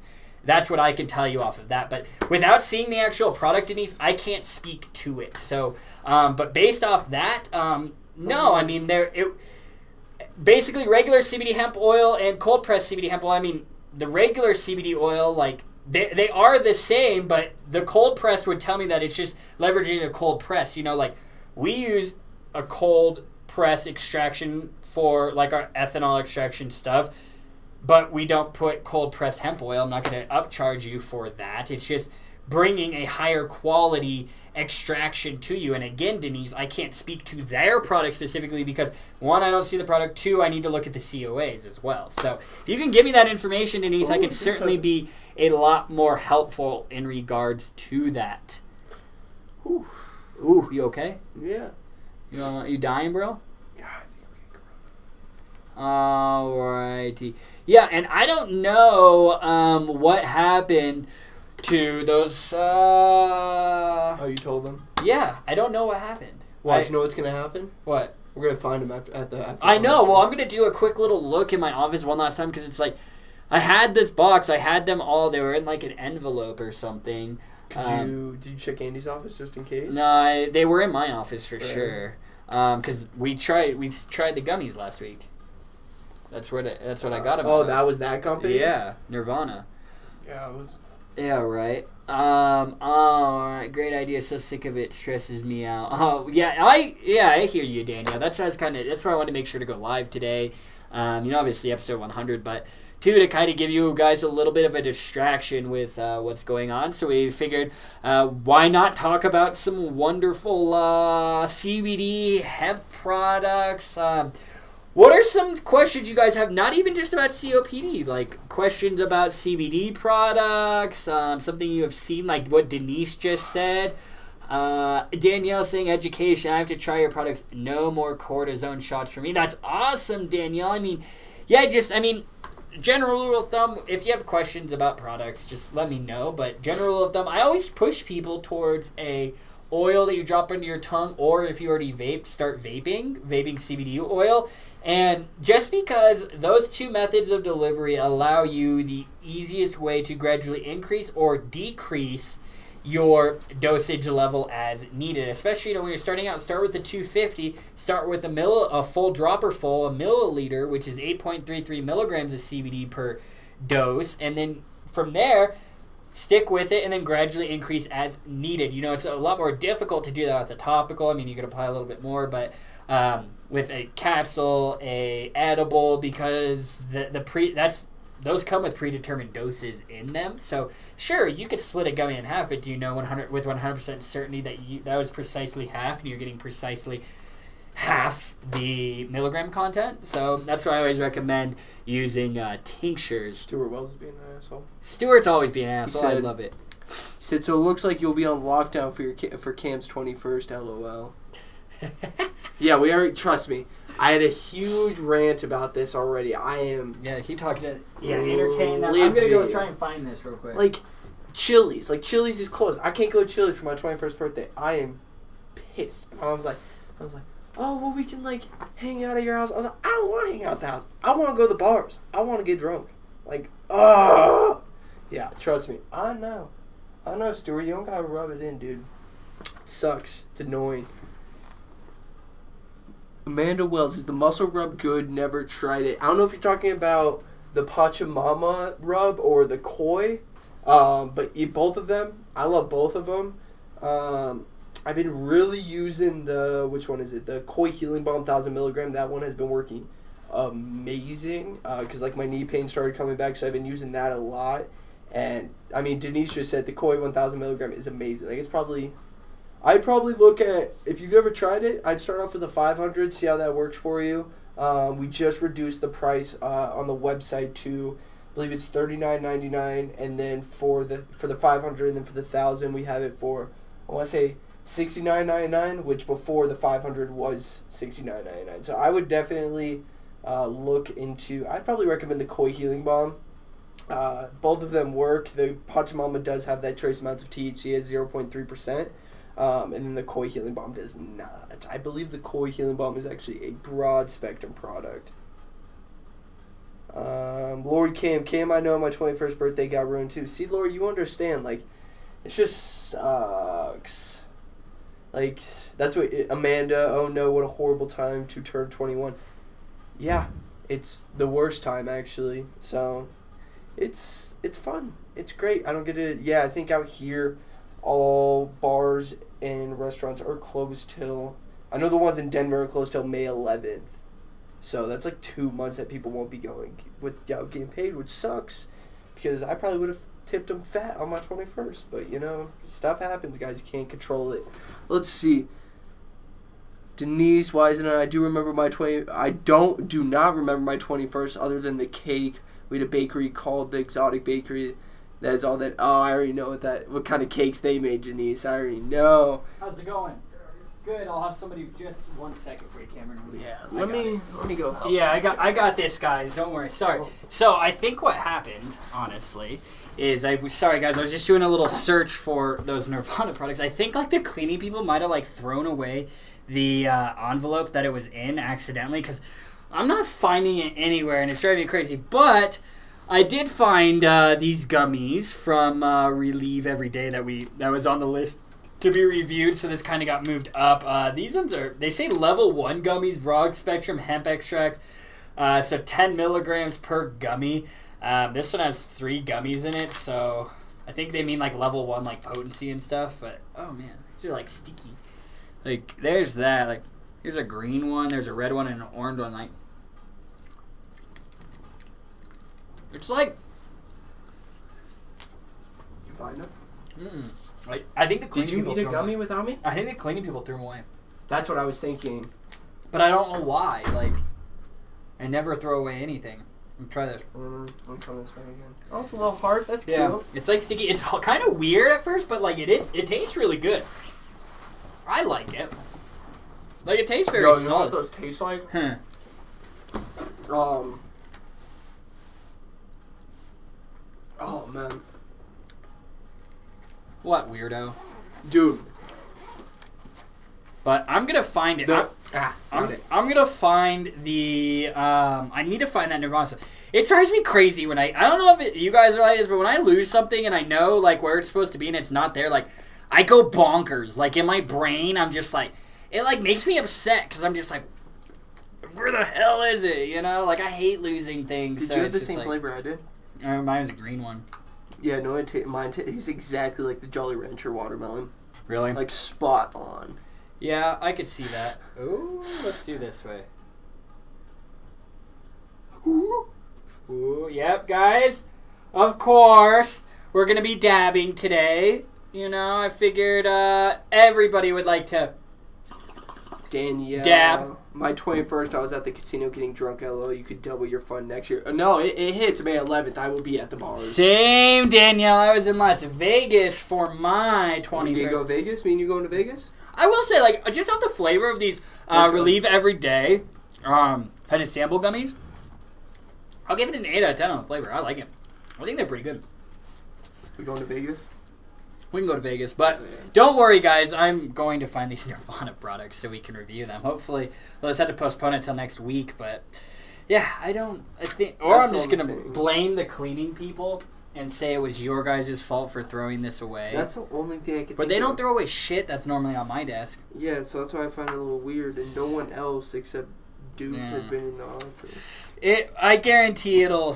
That's what I can tell you off of that. But without seeing the actual product, Denise, I can't speak to it. So, but based off that, no, I mean, basically regular CBD hemp oil and cold pressed CBD hemp oil. I mean, the regular CBD oil, like, they are the same, but the cold press would tell me that it's just leveraging a cold press. You know, like, we use a cold press extraction for, like, our ethanol extraction stuff, but we don't put cold press hemp oil. I'm not going to upcharge you for that. It's just bringing a higher quality extraction to you. And again, Denise, I can't speak to their product specifically, because one, I don't see the product, two, I need to look at the COAs as well. So if you can give me that information, Denise, I can certainly be a lot more helpful in regards to that. Ooh, you okay? Yeah. You dying, bro? Yeah, I think I'm getting Alrighty. Yeah, and I don't know what happened to those. Oh, you told them? Yeah, I don't know what happened. Well, you know what's gonna happen? What? We're gonna find them at the. I know. Well, I'm gonna do a quick little look in my office one last time, because it's like, I had this box. I had them all. They were in like an envelope or something. Did you check Andy's office just in case? No, they were in my office for sure. Because we tried the gummies last week. That's what I got them. Oh, that was that company? Yeah, Nirvana. Yeah, it was. Yeah, right. All right, great idea. So sick of it, stresses me out. Oh, yeah, I hear you, Danielle. That's why I wanted to make sure to go live today. Obviously episode 100, but to kind of give you guys a little bit of a distraction with what's going on. So we figured, why not talk about some wonderful CBD hemp products? What are some questions you guys have, not even just about COPD, like questions about CBD products, something you have seen, like what Denise just said. Danielle saying education, I have to try your products. No more cortisone shots for me. That's awesome, Danielle. I mean, general rule of thumb, if you have questions about products, just let me know. But general rule of thumb, I always push people towards a oil that you drop into your tongue, or if you already vape, start vaping CBD oil. And just because those two methods of delivery allow you the easiest way to gradually increase or decrease your dosage level as needed, especially when you're starting out, start with the 250, start with a full dropper full, a milliliter, which is 8.33 milligrams of CBD per dose, and then from there stick with it and then gradually increase as needed. It's a lot more difficult to do that with a topical. I mean, you could apply a little bit more, but with a capsule, a edible, because those come with predetermined doses in them. So sure, you could split a gummy in half, but do you know with 100% certainty that was precisely half, and you're getting precisely half the milligram content? So that's why I always recommend using tinctures. Stuart Wells is being an asshole. Stuart's always being an asshole. I love it. He said, so it looks like you'll be on lockdown for Cam's 21st, LOL. Yeah, we already, trust me. I had a huge rant about this already. Yeah, keep talking to... Yeah, entertain them. I'm going to go try and find this real quick. Like, Chili's. Like, Chili's is closed. I can't go to Chili's for my 21st birthday. I am pissed. I was like, oh, well, we can, like, hang out at your house. I was like, I don't want to hang out at the house. I want to go to the bars. I want to get drunk. Like, yeah, trust me. I know, Stuart. You don't got to rub it in, dude. It sucks. It's annoying. Amanda Wells, is the muscle rub good? Never tried it. I don't know if you're talking about the Pachamama rub or the Koi. But eat both of them. I love both of them. I've been really using which one is it? The Koi Healing Balm 1000 milligram. That one has been working amazing. Because like my knee pain started coming back, so I've been using that a lot. And I mean, Denise just said the Koi 1000 milligram is amazing. Like I'd probably look at, if you've ever tried it, I'd start off with the 500, see how that works for you. We just reduced the price on the website to, I believe it's $39.99, and then for the 500 and then for the 1000 we have it for, I want to say $69.99, which before the 500 was $69.99. So I would definitely look into, I'd probably recommend the Koi Healing Balm. Both of them work. The Pachamama does have that trace amounts of THC at 0.3%. And then the Koi Healing Balm does not. I believe the Koi Healing Balm is actually a broad spectrum product. Lori Cam, I know my 21st birthday got ruined too. See, Lori, you understand, like, it just sucks. Like, that's what, Amanda, oh no, what a horrible time to turn 21. Yeah, it's the worst time, actually. So, it's fun. It's great. I don't get it. Yeah, I think out here, all bars and restaurants are closed till, I know the ones in Denver are closed till May 11th. So that's like 2 months that people won't be going without getting paid, which sucks because I probably would have tipped them fat on my 21st. But, you know, stuff happens, guys. You can't control it. Let's see. Denise Wisen and I do remember my do not remember my 21st other than the cake. We had a bakery called the Exotic Bakery. That is all that. Oh, I already know what kind of cakes they made, Janice. I already know. How's it going? Good. I'll have somebody just 1 second for you, Cameron. Yeah. Let me go help. Yeah, I got this, guys. Don't worry. Sorry. So I think what happened, honestly, is sorry guys. I was just doing a little search for those Nirvana products. I think like the cleaning people might have like thrown away the envelope that it was in accidentally because I'm not finding it anywhere and it's driving me crazy. But I did find these gummies from Relieve Every Day that was on the list to be reviewed, so this kind of got moved up. These ones they say level 1 gummies, broad spectrum hemp extract, so 10 milligrams per gummy. This one has 3 gummies in it, so I think they mean like level 1 like potency and stuff, but oh man, these are like sticky. Like there's that, like here's a green one, there's a red one and an orange one, like it's like you find it? Like I think the cleaning people. Did you eat a gummy without me? I think the cleaning people threw them away. That's what I was thinking. But I don't know why. Like, I never throw away anything. Let me try this. Let me try this one again. Oh, it's a little hard. That's cute. Yeah, it's like sticky. It's kind of weird at first, but like it tastes really good. I like it. Like it tastes very solid. You know what those taste like? Oh man. What weirdo, dude? But I'm gonna find it. I'm gonna find the. I need to find that Nirvana stuff. It drives me crazy when I don't know if you guys are like this, but when I lose something and I know like where it's supposed to be and it's not there, like I go bonkers. Like in my brain, I'm just like it like makes me upset because I'm just like, where the hell is it? You know, like I hate losing things. Did you have the same flavor I did? Mine was a green one. Yeah, no, mine tastes exactly like the Jolly Rancher watermelon. Really? Like spot on. Yeah, I could see that. Ooh, let's do this way. Ooh, yep, guys. Of course, we're going to be dabbing today. You know, I figured everybody would like to Danielle. Dab. My 21st, I was at the casino getting drunk. LOL, you could double your fun next year. No, it hits May 11th. I will be at the bars. Same, Danielle. I was in Las Vegas for my 21st. You go to Vegas? Me and you going to Vegas? I will say, like, just off the flavor of these Relieve Every Day honey sample gummies, I'll give it an 8 out of 10 on the flavor. I like it. I think they're pretty good. We going to Vegas? We can go to Vegas, but don't worry, guys. I'm going to find these Nirvana products so we can review them. Hopefully, we'll just have to postpone it till next week. But yeah, I think, or I'm just gonna blame the cleaning people and say it was your guys' fault for throwing this away. That's the only thing I can. But they don't throw away shit that's normally on my desk. Yeah, so that's why I find it a little weird, and no one else except Duke has been in the office. I guarantee it'll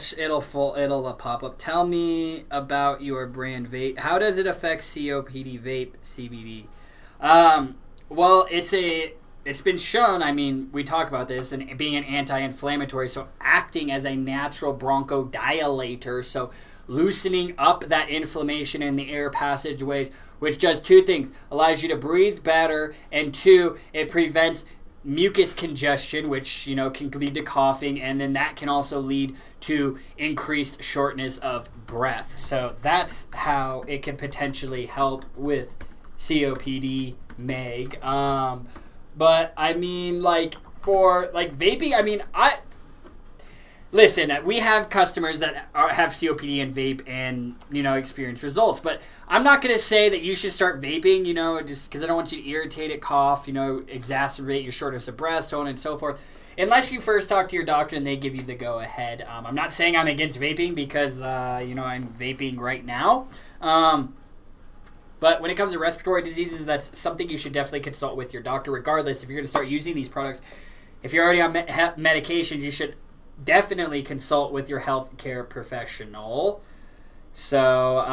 pop up. Tell me about your brand vape. How does it affect COPD vape CBD? Well, it's been shown. I mean, we talk about this and being an anti-inflammatory, so acting as a natural bronchodilator, so loosening up that inflammation in the air passageways, which does two things: allows you to breathe better, and two, it prevents mucus congestion, which can lead to coughing, and then that can also lead to increased shortness of breath. So that's how it can potentially help with COPD, Meg. But I mean, for vaping, I mean, listen, we have customers that have COPD and vape and experience results, but I'm not going to say that you should start vaping, just because I don't want you to irritate it, cough, exacerbate your shortness of breath, so on and so forth, unless you first talk to your doctor and they give you the go-ahead. I'm not saying I'm against vaping because, I'm vaping right now. But when it comes to respiratory diseases, that's something you should definitely consult with your doctor, regardless if you're going to start using these products. If you're already on medications, you should definitely consult with your healthcare professional. So,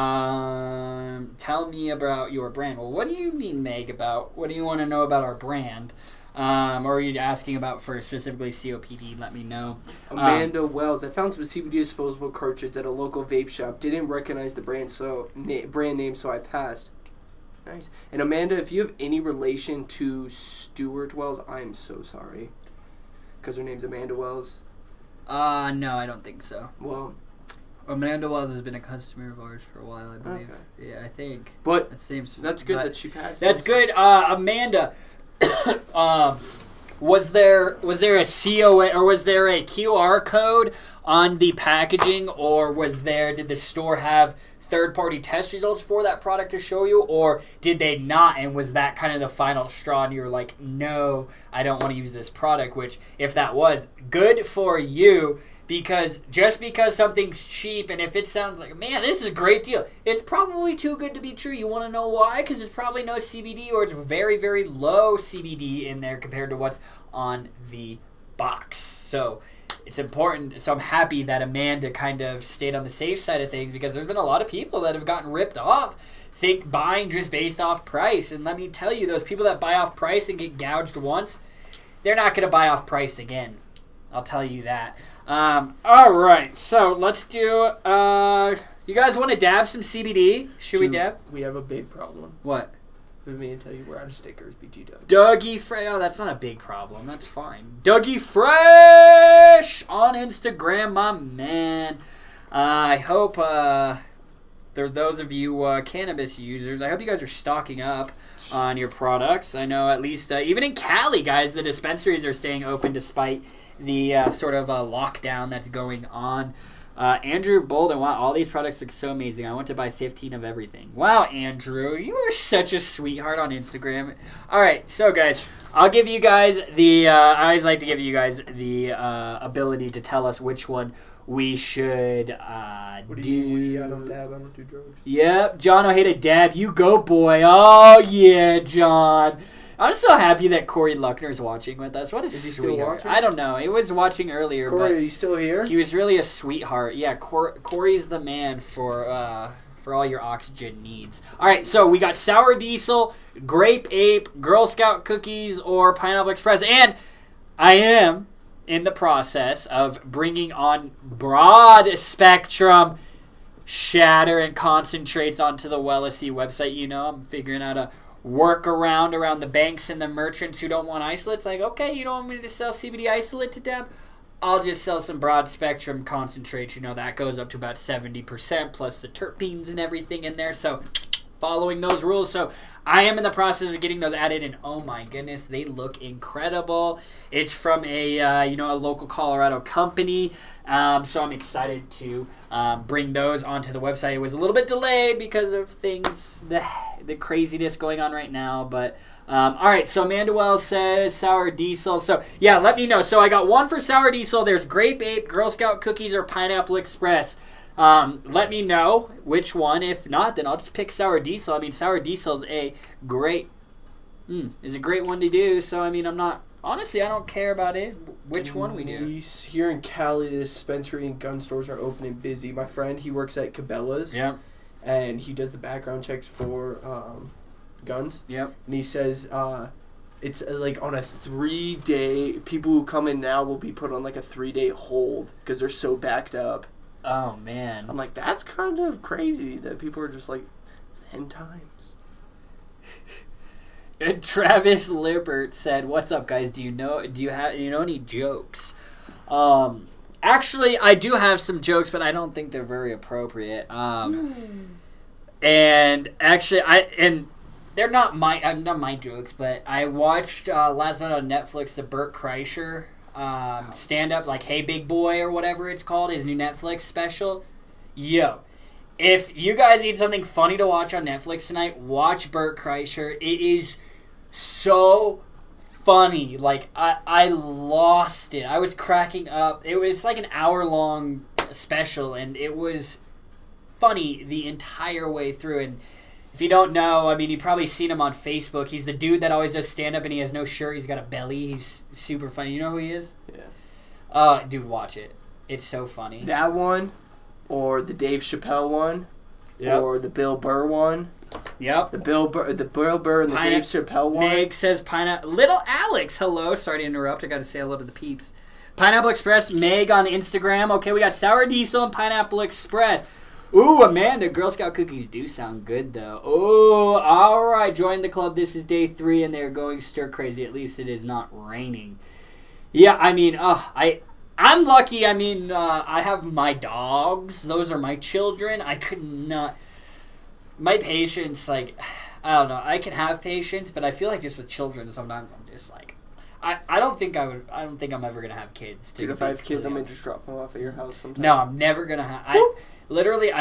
tell me about your brand. Well, what do you mean, Meg, about what do you want to know about our brand? Or are you asking about for specifically COPD? Let me know. Amanda Wells. I found some CBD disposable cartridge at a local vape shop. Didn't recognize the brand name, so I passed. Nice. And Amanda, if you have any relation to Stuart Wells, I'm so sorry. Because her name's Amanda Wells. No, I don't think so. Well, Amanda Wells has been a customer of ours for a while, I believe. Okay. Yeah, I think. But that seems, that's good that she passed. That's good. Amanda, was there a COA or was there a QR code on the packaging, or did the store have third-party test results for that product to show you, or did they not, and was that kind of the final straw and you were like, no, I don't want to use this product? Which, if that was, good for you, because just because something's cheap, and if it sounds like, man, this is a great deal, it's probably too good to be true. You want to know why? Because it's probably no CBD, or it's very, very low CBD in there compared to what's on the box. So it's important. So I'm happy that Amanda kind of stayed on the safe side of things, because there's been a lot of people that have gotten ripped off, buying just based off price. And let me tell you, those people that buy off price and get gouged once, they're not going to buy off price again. I'll tell you that. All right, so let's do, you guys want to dab some CBD? Should we dab? We have a big problem. What? Let me tell you, we're out of stickers, BT Dubs. Dougie Fresh. Oh, that's not a big problem. That's fine. Dougie Fresh on Instagram, my man. I hope, there are those of you cannabis users, I hope you guys are stocking up on your products. I know at least, even in Cali, guys, the dispensaries are staying open despite the sort of lockdown that's going on. Andrew Bolden, wow, all these products look so amazing. I want to buy 15 of everything. Wow, Andrew, you are such a sweetheart on Instagram. All right, so guys, I'll give you guys I always like to give you guys the ability to tell us which one we should do. I don't dab, I don't do drugs. Yep, John Ojeda dab. You go, boy. Oh, yeah, John. I'm so happy that Corey Luckner's watching with us. What a Is he sweetheart. still watching? I don't know. He was watching earlier. Corey, but are you still here? he was really a sweetheart. Yeah, Corey's the man for all your oxygen needs. All right, so we got Sour Diesel, Grape Ape, Girl Scout Cookies, or Pineapple Express. And I am in the process of bringing on broad spectrum shatter and concentrates onto the Wellesley website. I'm figuring out a work around the banks and the merchants who don't want isolates. Like, okay, you don't want me to sell CBD isolate to Deb? I'll just sell some broad spectrum concentrates. That goes up to about 70% plus the terpenes and everything in there. So following those rules. So I am in the process of getting those added, and oh my goodness, they look incredible. It's from a local Colorado company. So I'm excited to bring those onto the website. It was a little bit delayed because of things, the craziness going on right now. But all right, so Amanda Wells says Sour Diesel. So yeah, let me know. So I got one for Sour Diesel. There's Grape Ape, Girl Scout Cookies, or Pineapple Express. Let me know which one. If not, then I'll just pick Sour Diesel. I mean, Sour Diesel is a great one to do. So I mean, I'm not Honestly, I don't care about it. Which one we do? Here in Cali, the dispensary and gun stores are open and busy. My friend, he works at Cabela's. Yeah. And he does the background checks for guns. Yep. And he says it's like on a 3-day... People who come in now will be put on like a 3-day hold because they're so backed up. Oh, man. I'm like, that's kind of crazy that people are just like, it's the end times. And Travis Lippert said, "What's up, guys? Do you know any jokes?" Actually, I do have some jokes, but I don't think they're very appropriate. And actually, they're not my jokes, but I watched last night on Netflix the Bert Kreischer stand up, like Hey Big Boy or whatever it's called, his new Netflix special. Yo, if you guys need something funny to watch on Netflix tonight, watch Bert Kreischer. It is so funny. Like, I lost it. I was cracking up. It was like an hour-long special, and it was funny the entire way through. And if you don't know, I mean, you've probably seen him on Facebook. He's the dude that always does stand-up, and he has no shirt. He's got a belly. He's super funny. You know who he is? Yeah. Dude, watch it. It's so funny. That one, or the Dave Chappelle one, or the Bill Burr one. Yep. The Bill Burr and the Dave Chappelle one. Meg says pineapple. Little Alex, hello. Sorry to interrupt. I got to say hello to the peeps. Pineapple Express, Meg on Instagram. Okay, we got Sour Diesel and Pineapple Express. Ooh, Amanda, Girl Scout cookies do sound good, though. Ooh, all right. Join the club. This is day 3, and they're going stir crazy. At least it is not raining. Yeah, I mean, I'm lucky. I mean, I have my dogs. Those are my children. I could not... My patience, like, I don't know. I can have patience, but I feel like just with children, sometimes I'm just like, I don't think I'm ever gonna have kids. Dude, if I have kids, I'm gonna just drop them off at your house sometime. No, I'm never gonna have. I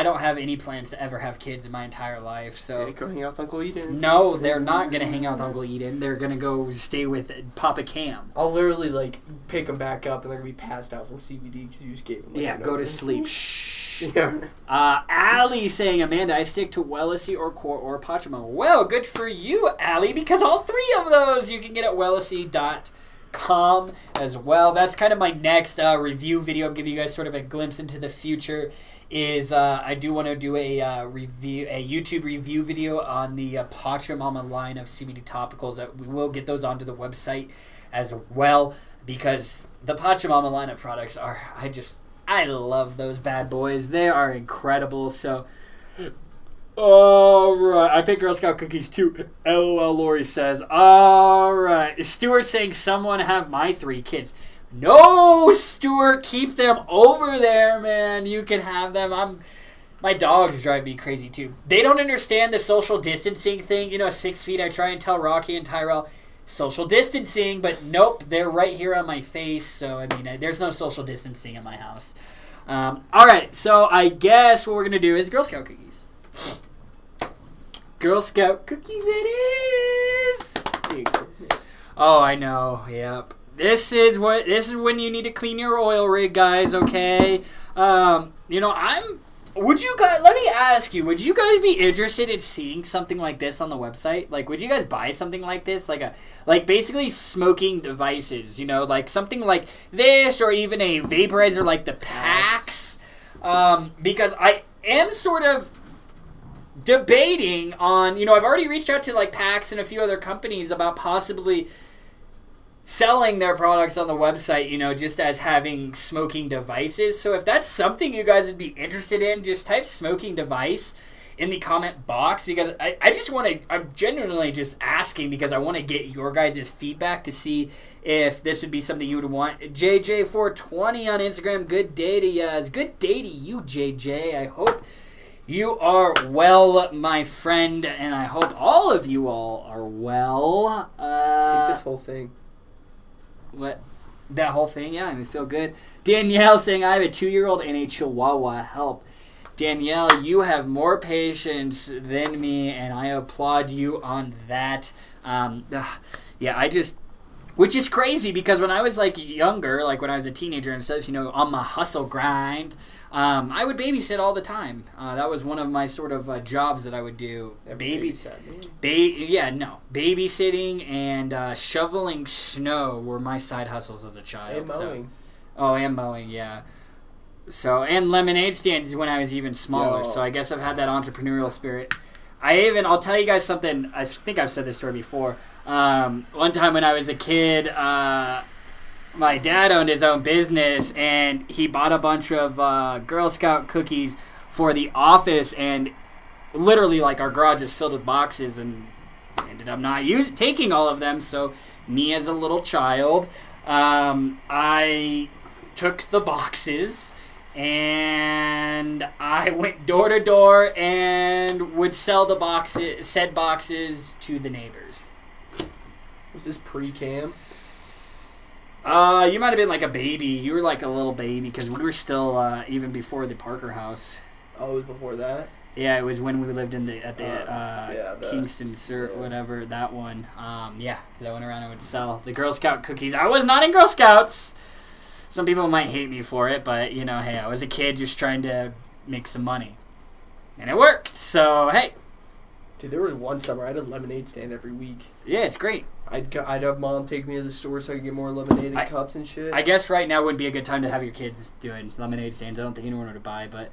don't have any plans to ever have kids in my entire life. So go hang out with Uncle Eden. No, they're not gonna hang out with Uncle Eden. They're gonna go stay with Papa Cam. I'll literally like pick them back up, and they're gonna be passed out from CBD because you just gave them. Like, go to sleep. Shh. Yeah. Allie saying, Amanda, I stick to Wellesley or Core or Pachimo. Well, good for you, Allie, because all 3 of those you can get at wellesley.com as well. That's kind of my next review video. I'm giving you guys sort of a glimpse into the future. I do want to do a YouTube review video on the Pachamama line of CBD topicals. We will get those onto the website as well, because the Pachamama line of products are, I love those bad boys. They are incredible. So, all right. I picked Girl Scout cookies too. LOL, Lori says. All right. Stuart saying, someone have my 3 kids. No, Stuart, keep them over there, man. You can have them. My dogs drive me crazy too. They don't understand the social distancing thing. 6 feet. I try and tell Rocky and Tyrell social distancing, but nope, they're right here on my face. So I mean, there's no social distancing in my house. All right, so I guess what we're gonna do is Girl Scout cookies. Girl Scout cookies, it is. Oh, I know. Yep. This is when you need to clean your oil rig, guys. Okay. Let me ask you, would you guys be interested in seeing something like this on the website? Like, would you guys buy something like this? Like basically smoking devices, like something like this, or even a vaporizer like the PAX? Because I am sort of debating on, I've already reached out to like PAX and a few other companies about possibly selling their products on the website, just as having smoking devices. So if that's something you guys would be interested in, just type smoking device in the comment box, because I'm genuinely just asking because I want to get your guys' feedback to see if this would be something you would want. JJ420 on Instagram, good day to you. Good day to you, JJ. I hope you are well, my friend, and I hope all of you all are well. Take this whole thing. What? That whole thing? Yeah, I feel good. Danielle saying, I have a 2-year-old and a Chihuahua. Help. Danielle, you have more patience than me, and I applaud you on that. Which is crazy, because when I was, younger, when I was a teenager and stuff, on my hustle grind, I would babysit all the time. That was one of my sort of jobs that I would do. Babysitting and shoveling snow were my side hustles as a child. And mowing. And mowing, yeah. So, and lemonade stands when I was even smaller. So I guess I've had that entrepreneurial spirit. I'll tell you guys something. I think I've said this story before. One time when I was a kid, my dad owned his own business, and he bought a bunch of Girl Scout cookies for the office, and literally, like, our garage was filled with boxes, and ended up not taking all of them. So, me as a little child, I took the boxes, and I went door to door and would sell the said boxes to the neighbors. Was this pre-cam? You might have been like a baby. You were like a little baby because we were still even before the Parker house. Oh, it was before that? Yeah, it was when we lived at the Kingston, whatever, that one. Because I went around and would sell the Girl Scout cookies. I was not in Girl Scouts. Some people might hate me for it, but, hey, I was a kid just trying to make some money. And it worked, so, hey. Dude, there was one summer I had a lemonade stand every week. Yeah, it's great. I'd have Mom take me to the store so I could get more lemonade and cups and shit. I guess right now wouldn't be a good time to have your kids doing lemonade stands. I don't think anyone would buy, but...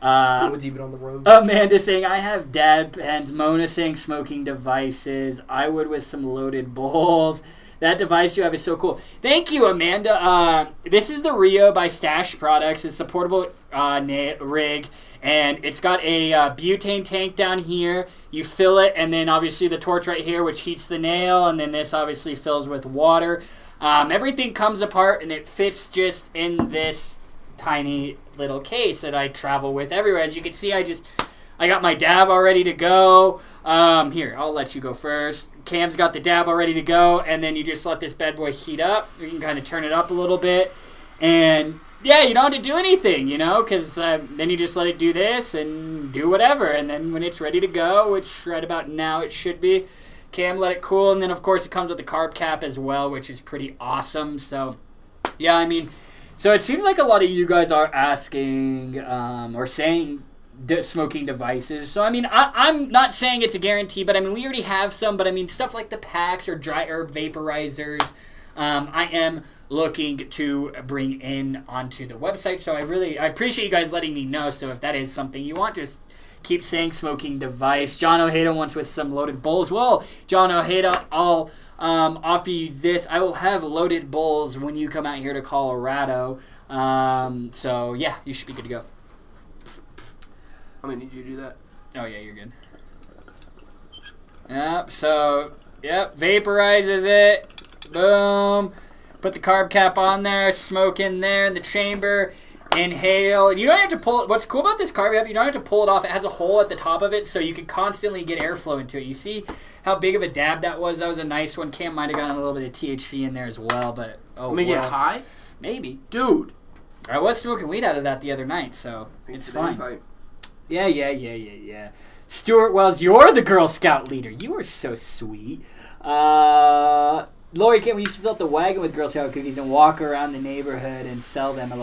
no one's even on the road. Amanda saying, I have dad pens. Mona saying, smoking devices. I would with some loaded bowls. That device you have is so cool. Thank you, Amanda. This is the Rio by Stash Products. It's a portable rig, and it's got a butane tank down here. You fill it, and then obviously the torch right here, which heats the nail, and then this obviously fills with water. Everything comes apart, and it fits just in this tiny little case that I travel with everywhere. As you can see, I got my dab all ready to go. Here, I'll let you go first. Cam's got the dab all ready to go, and then you just let this bad boy heat up. You can kind of turn it up a little bit, and yeah, you don't have to do anything, because then you just let it do this and do whatever, and then when it's ready to go, which right about now it should be, Cam let it cool, and then of course it comes with the carb cap as well, which is pretty awesome. So yeah, so it seems like a lot of you guys are asking or saying smoking devices. So I'm not saying it's a guarantee, but we already have some, but stuff like the packs or dry herb vaporizers, I am looking to bring in onto the website. So I appreciate you guys letting me know. So if that is something you want, just keep saying smoking device. John Ojeda wants with some loaded bowls. Well, John Ojeda, I'll offer you this. I will have loaded bowls when you come out here to Colorado. So yeah, you should be good to go. How many did you do that? Oh yeah, you're good. Yep, so, vaporizes it. Boom. Put the carb cap on there, smoke in there in the chamber, inhale. And you don't have to pull it. What's cool about this carb cap, you don't have to pull it off. It has a hole at the top of it, so you can constantly get airflow into it. You see how big of a dab that was? That was a nice one. Cam might have gotten a little bit of THC in there as well, but Let me get high? Maybe. Dude. I was smoking weed out of that the other night, so it's fine. Yeah. Stuart Wells, you're the Girl Scout leader. You are so sweet. Lori Kim, we used to fill up the wagon with Girl Scout cookies and walk around the neighborhood and sell them.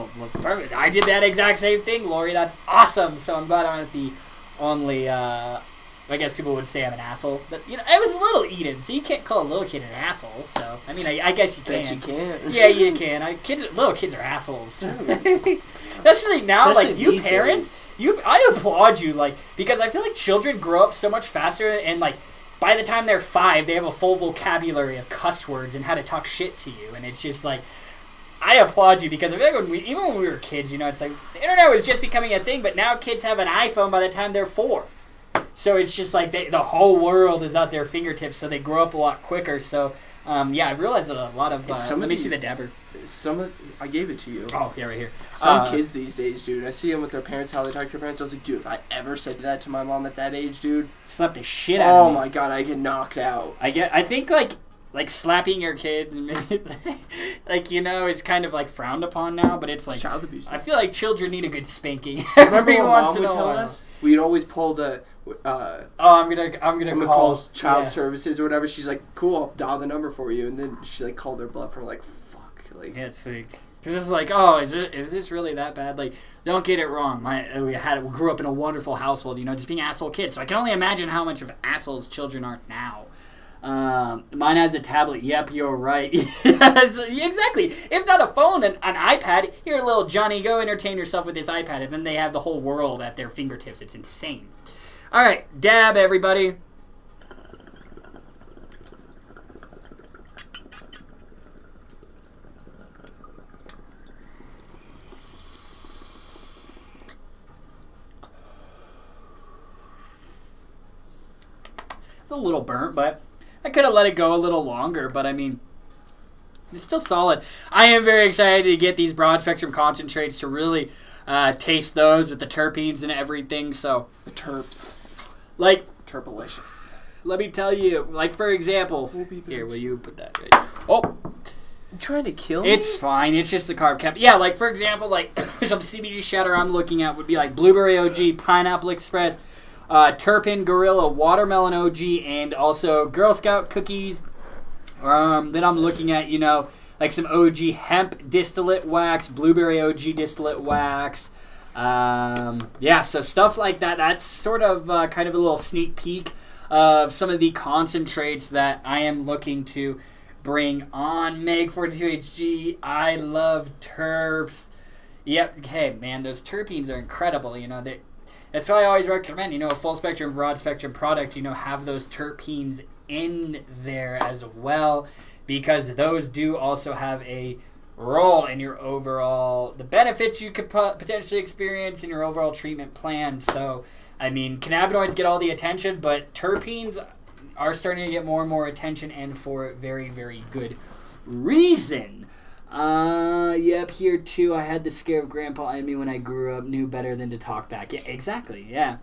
Perfect. I did that exact same thing, Lori. That's awesome. So I'm glad I'm not the only, I guess people would say I'm an asshole. But, I was little Eden, so you can't call a little kid an asshole. So, I guess you can. Bet you can. Yeah, you can. Little kids are assholes. Especially now, you parents... Days. I applaud you, because I feel like children grow up so much faster, and, by the time they're 5, they have a full vocabulary of cuss words and how to talk shit to you, and it's just, I applaud you, because I feel like even when we were kids, it's the internet was just becoming a thing, but now kids have an iPhone by the time they're 4. So it's just, the whole world is at their fingertips, so they grow up a lot quicker, so... I've realized that a lot of... let me see the dabber. I gave it to you. Oh, yeah, right here. Some kids these days, dude, I see them with their parents, how they talk to their parents. I was like, dude, if I ever said that to my mom at that age, dude... Slap the shit out of me. Oh, my God, I get knocked out. I think, slapping your kids, is kind of, frowned upon now, but it's, child abuse. I feel like children need a good spanking. Remember what Mom would tell us? We'd always pull the... I'm gonna call child services or whatever. She's like, cool, I'll dial the number for you, and then she called their bluff from fuck, yeah, it's like Because it's like, oh, is this really that bad? Like, don't get it wrong. We grew up in a wonderful household, just being asshole kids. So I can only imagine how much of assholes children are now. Mine has a tablet. Yep, you're right. Yes, exactly. If not a phone, an iPad. Here, little Johnny, go entertain yourself with this iPad. And then they have the whole world at their fingertips. It's insane. All right, dab, everybody. It's a little burnt, but I could have let it go a little longer, but I mean, it's still solid. I am very excited to get these broad spectrum concentrates to really taste those with the terpenes and everything. So the terps. Like, terpalicious. Let me tell you, like, for example, here, will you put that right? Oh. You trying to kill me? It's fine. It's just the carb cap. Yeah, like, for example, like, some CBD shatter I'm looking at would be like Blueberry OG, Pineapple Express, Turpin Gorilla, Watermelon OG, and also Girl Scout cookies. Then I'm looking at, like some OG hemp distillate wax, Blueberry OG distillate wax. Yeah, so stuff like that. That's sort of kind of a little sneak peek of some of the concentrates that I am looking to bring on. Meg 42HG, I love terps. Yep, hey, man, those terpenes are incredible, That's why I always recommend, a full spectrum, broad spectrum product, have those terpenes in there as well, because those do also have a role in your overall, the benefits you could potentially experience in your overall treatment plan. So, I mean, cannabinoids get all the attention, but terpenes are starting to get more and more attention, and for very, very good reason. Yep, here too, I had the scare of grandpa in me when I grew up, knew better than to talk back. Yeah, exactly, yeah.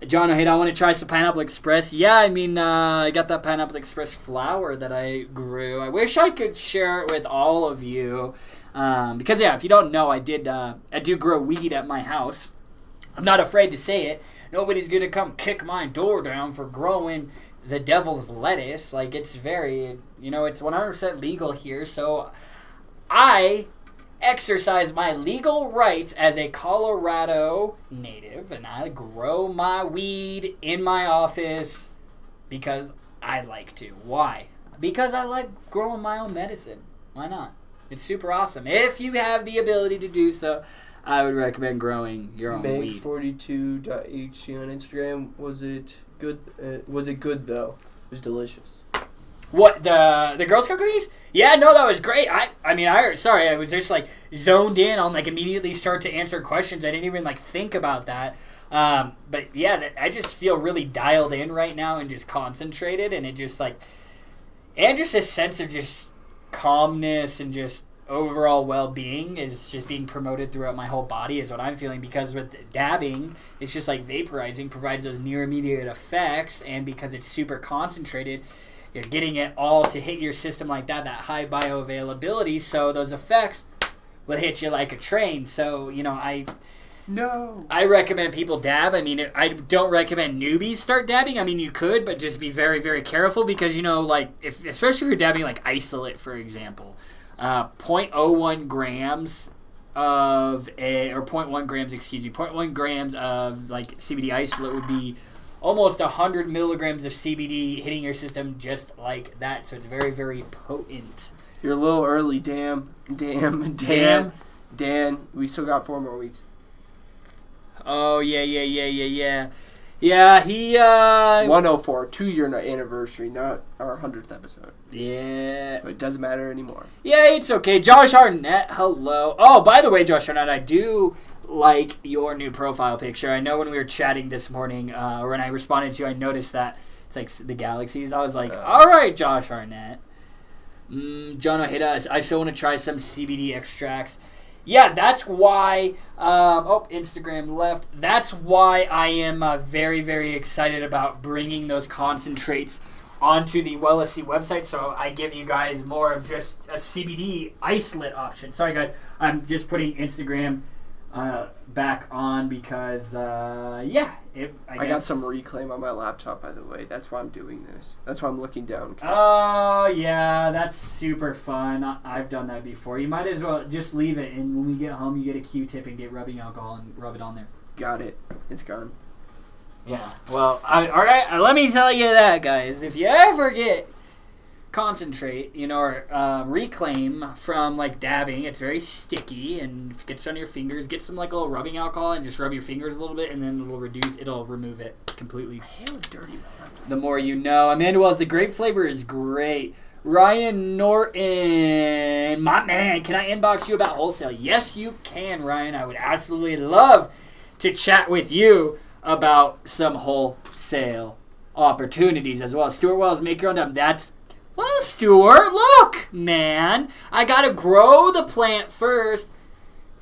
John, hey, I want to try some Pineapple Express. Yeah, I mean, I got that Pineapple Express flower that I grew. I wish I could share it with all of you. Because, yeah, if you don't know, I do grow weed at my house. I'm not afraid to say it. Nobody's going to come kick my door down for growing the devil's lettuce. Like, it's very, it's 100% legal here. So I exercise my legal rights as a Colorado native, and I grow my weed in my office because I like to. Why? Because I like growing my own medicine. Why not? It's super awesome. If you have the ability to do so, I would recommend growing your own weed. Meg42.hc on Instagram. Was it good? Was it good though? It was delicious. What, the Girl Scout cookies? Yeah, no, that was great. I was just like zoned in on like immediately start to answer questions. I didn't even like think about that. But yeah, I just feel really dialed in right now and just concentrated, and it just like, and just a sense of just calmness and just overall well-being is just being promoted throughout my whole body is what I'm feeling, because with dabbing, it's just like vaporizing provides those near immediate effects, and because it's super concentrated, you're getting it all to hit your system like that high bioavailability, so those effects will hit you like a train. So, I recommend people dab. I mean, I don't recommend newbies start dabbing. I mean, you could, but just be very, very careful, because, like, especially if you're dabbing like isolate, for example, 0.01 grams of or 0.1 grams, 0.1 grams of like CBD isolate would be almost 100 milligrams of CBD hitting your system just like that. So it's very, very potent. You're a little early, Dan. We still got 4 more weeks. Oh, yeah. Yeah, he... 104, 2-year anniversary, not our 100th episode. Yeah. But it doesn't matter anymore. Yeah, it's okay. Josh Arnett, hello. Oh, by the way, Josh Arnett, I do like your new profile picture. I know when we were chatting this morning, or when I responded to you, I noticed that it's like the galaxies. I was like, all right, Josh Arnett. John Ojeda, I still want to try some CBD extracts. Yeah, that's why, Instagram left. That's why I am very, very excited about bringing those concentrates onto the WellSC website, so I give you guys more of just a CBD isolate option. Sorry, guys. I'm just putting Instagram back on because, yeah. I got some reclaim on my laptop, by the way. That's why I'm doing this. That's why I'm looking down. Oh, yeah, that's super fun. I've done that before. You might as well just leave it, and when we get home, you get a Q-tip and get rubbing alcohol and rub it on there. Got it. It's gone. Yeah. Well, all right. Let me tell you that, guys. If you ever get concentrate, or reclaim from like dabbing, it's very sticky, and if it gets on your fingers, get some like a little rubbing alcohol and just rub your fingers a little bit, and then it'll remove it completely. I hate how dirty my laptop. The more you know. Amanda Wells, the grape flavor is great. Ryan Norton, my man, can I inbox you about wholesale? Yes, you can, Ryan. I would absolutely love to chat with you about some wholesale opportunities as well. Stuart Wells, make your own dumb. Well, Stuart, look, man. I got to grow the plant first,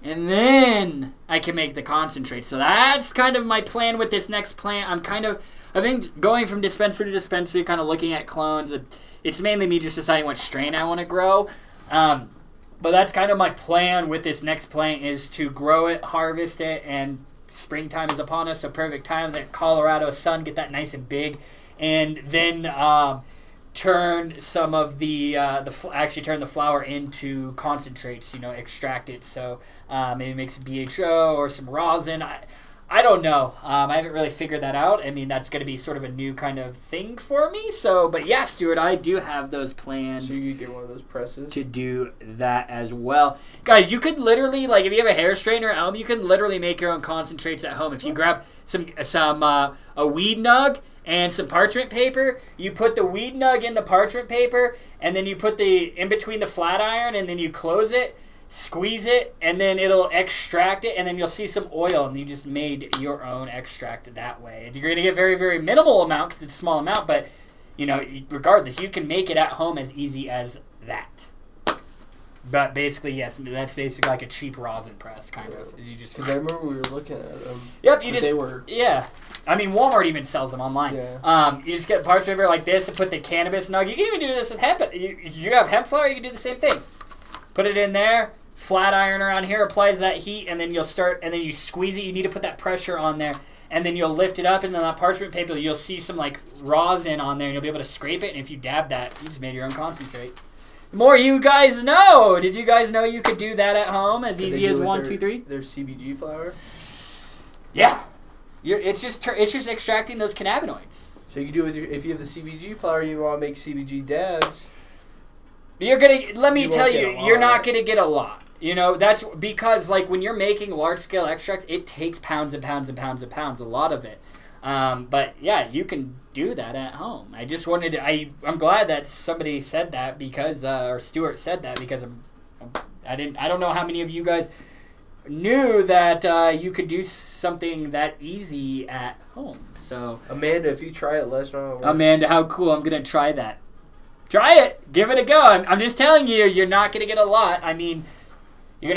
and then I can make the concentrate. So that's kind of my plan with this next plant. I've been going from dispensary to dispensary, kind of looking at clones. It's mainly me just deciding what strain I want to grow. But that's kind of my plan with this next plant, is to grow it, harvest it, and springtime is upon us, so perfect time. The Colorado sun, get that nice and big, and then turn some of turn the flower into concentrates, extract it, so maybe make some BHO or some rosin. I don't know. I haven't really figured that out. I mean, that's going to be sort of a new kind of thing for me. So, but yeah, Stuart, I do have those plans. So you could get one of those presses to do that as well, guys. You could literally, like, if you have a hair straightener at home, you can literally make your own concentrates at home. If you grab a weed nug and some parchment paper, you put the weed nug in the parchment paper, and then you put in between the flat iron, and then you close it. Squeeze it, and then it'll extract it, and then you'll see some oil, and you just made your own extract that way. You're going to get very, very minimal amount because it's a small amount, but, regardless, you can make it at home as easy as that. But basically, yes, that's basically like a cheap rosin press, kind of. Because I remember we were looking at them. Yep, yeah. I mean, Walmart even sells them online. Yeah. You just get parchment paper like this and put the cannabis nug. You can even do this with hemp. You have hemp flower, you can do the same thing. Put it in there, flat iron around here, applies that heat, and then you squeeze it. You need to put that pressure on there, and then you'll lift it up, and then that parchment paper, you'll see some like rosin on there, and you'll be able to scrape it, and if you dab that, you just made your own concentrate. The more you guys know. Did you guys know you could do that at home as easy as 1, 2, 3? Their CBG flower? Yeah. It's just extracting those cannabinoids. So you can do it if you have the CBG flower, you want to make CBG dabs. You're not gonna get a lot. That's because like when you're making large scale extracts, it takes pounds and pounds and pounds and pounds, a lot of it. But yeah, you can do that at home. I just wanted to, I'm glad that somebody said that because or Stuart said that because I don't know how many of you guys knew that you could do something that easy at home. So Amanda, if you try it, let us know how it works. Amanda, how cool! I'm gonna try that. Try it. Give it a go. I'm just telling you, you're not going to get a lot. I mean, you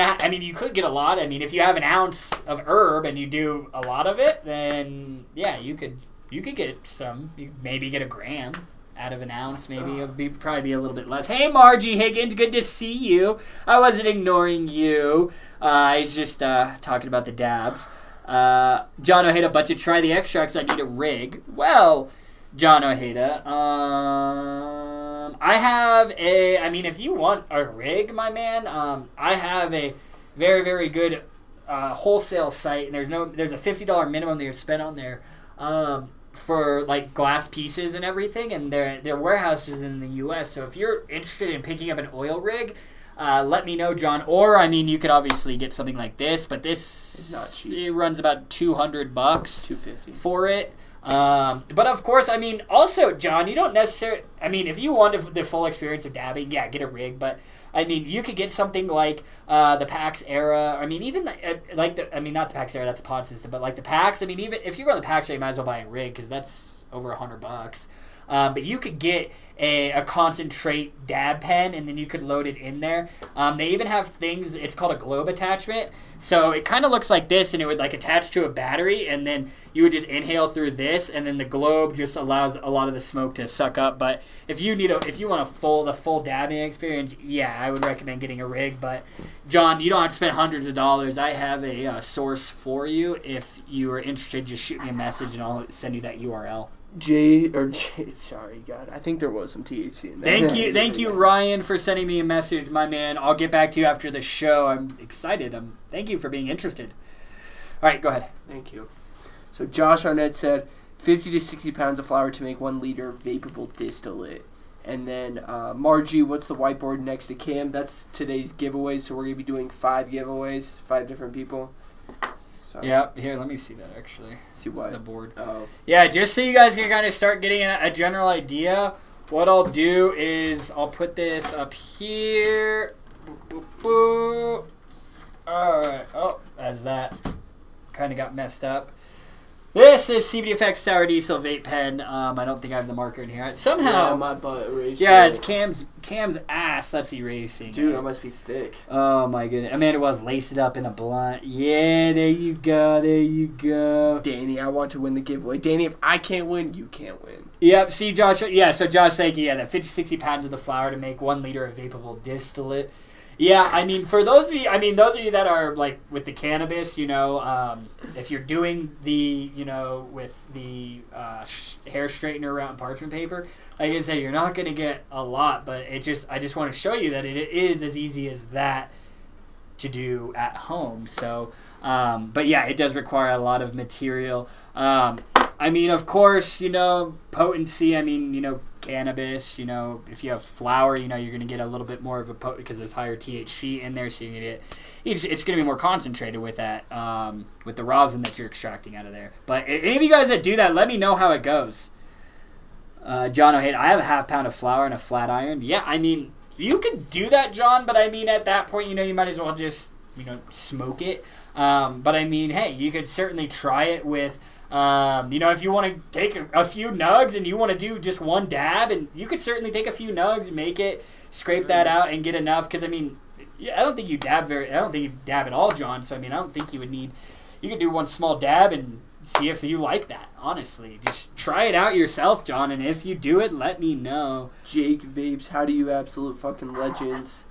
could get a lot. I mean, if you have an ounce of herb and you do a lot of it, then yeah, you could get some. You could maybe get a gram out of an ounce. Maybe it'll probably be a little bit less. Hey, Margie Higgins, good to see you. I wasn't ignoring you. I was just talking about the dabs. John Ojeda, but to try the extracts, I need a rig. Well, John Ojeda, if you want a rig, my man, I have a very, very good wholesale site, and there's a $50 minimum that you spend on there for like glass pieces and everything, and their warehouses in the U.S. So if you're interested in picking up an oil rig, let me know, John. Or you could obviously get something like this, but this is not cheap. It runs about $200, $250 for it. But of course, also, John, you don't necessarily, if you want the full experience of dabbing, yeah, get a rig, but, you could get something like, the PAX Era, even, not the PAX Era, that's a pod system, but like the PAX, even if you go to the PAX Era, you might as well buy a rig, because that's over $100. But you could get a concentrate dab pen, and then you could load it in there. They even have things, it's called a globe attachment. So it kind of looks like this, and it would like attach to a battery, and then you would just inhale through this, and then the globe just allows a lot of the smoke to suck up. But if you want the full dabbing experience, yeah, I would recommend getting a rig. But John, you don't have to spend hundreds of dollars. I have a source for you. If you are interested, just shoot me a message, and I'll send you that URL. Sorry, God. I think there was some THC in there. Thank you, Ryan, for sending me a message, my man. I'll get back to you after the show. I'm excited. Thank you for being interested. All right, go ahead. Thank you. So Josh Arnett said 50 to 60 pounds of flour to make 1 liter vapable distillate. And then Margie, what's the whiteboard next to Cam? That's today's giveaway, so we're going to be doing 5 giveaways, 5 different people. So. Yeah, here, let me see that actually. See what? The board. Oh. Yeah, just so you guys can kind of start getting a general idea, what I'll do is I'll put this up here. Boop, boop, boop. All right. Oh, as that kind of got messed up. This is CBD Effects Sour Diesel Vape Pen. I don't think I have the marker in here. Somehow. Yeah, my butt erased. Yeah, it's Cam's ass that's erasing. Dude, I must be thick. Oh my goodness. Amanda was laced it up in a blunt. Yeah, there you go. There you go. Danny, I want to win the giveaway. Danny, if I can't win, you can't win. Yep. See, Josh. Yeah. So Josh, thank you. Yeah, that 50, 60 pounds of the flour to make 1 liter of vapable distillate. Yeah, I mean, for those of you, that are like with the cannabis, if you're doing the, with the hair straightener around parchment paper, like I said, you're not going to get a lot, but I just want to show you that it is as easy as that to do at home. So, but yeah, it does require a lot of material. I mean, of course, potency, cannabis, if you have flour, you're going to get a little bit more of a potent because there's higher THC in there, so you're going to get, it's going to be more concentrated with that, with the rosin that you're extracting out of there. But any of you guys that do that, let me know how it goes. John O'Hade, I have a half pound of flour and a flat iron. Yeah, I mean, you could do that, John, but I mean, at that point, you might as well just, smoke it. But I mean, hey, you could certainly try it with, if you want to take a few nugs and you want to do just 1 dab, and you could certainly take a few nugs, make it, scrape that out, and get enough. Because I mean, I don't think you dab at all, John. So I mean, I don't think you would need. You could do 1 small dab and see if you like that. Honestly, just try it out yourself, John. And if you do it, let me know. Jake Vapes, how do you absolute fucking legends?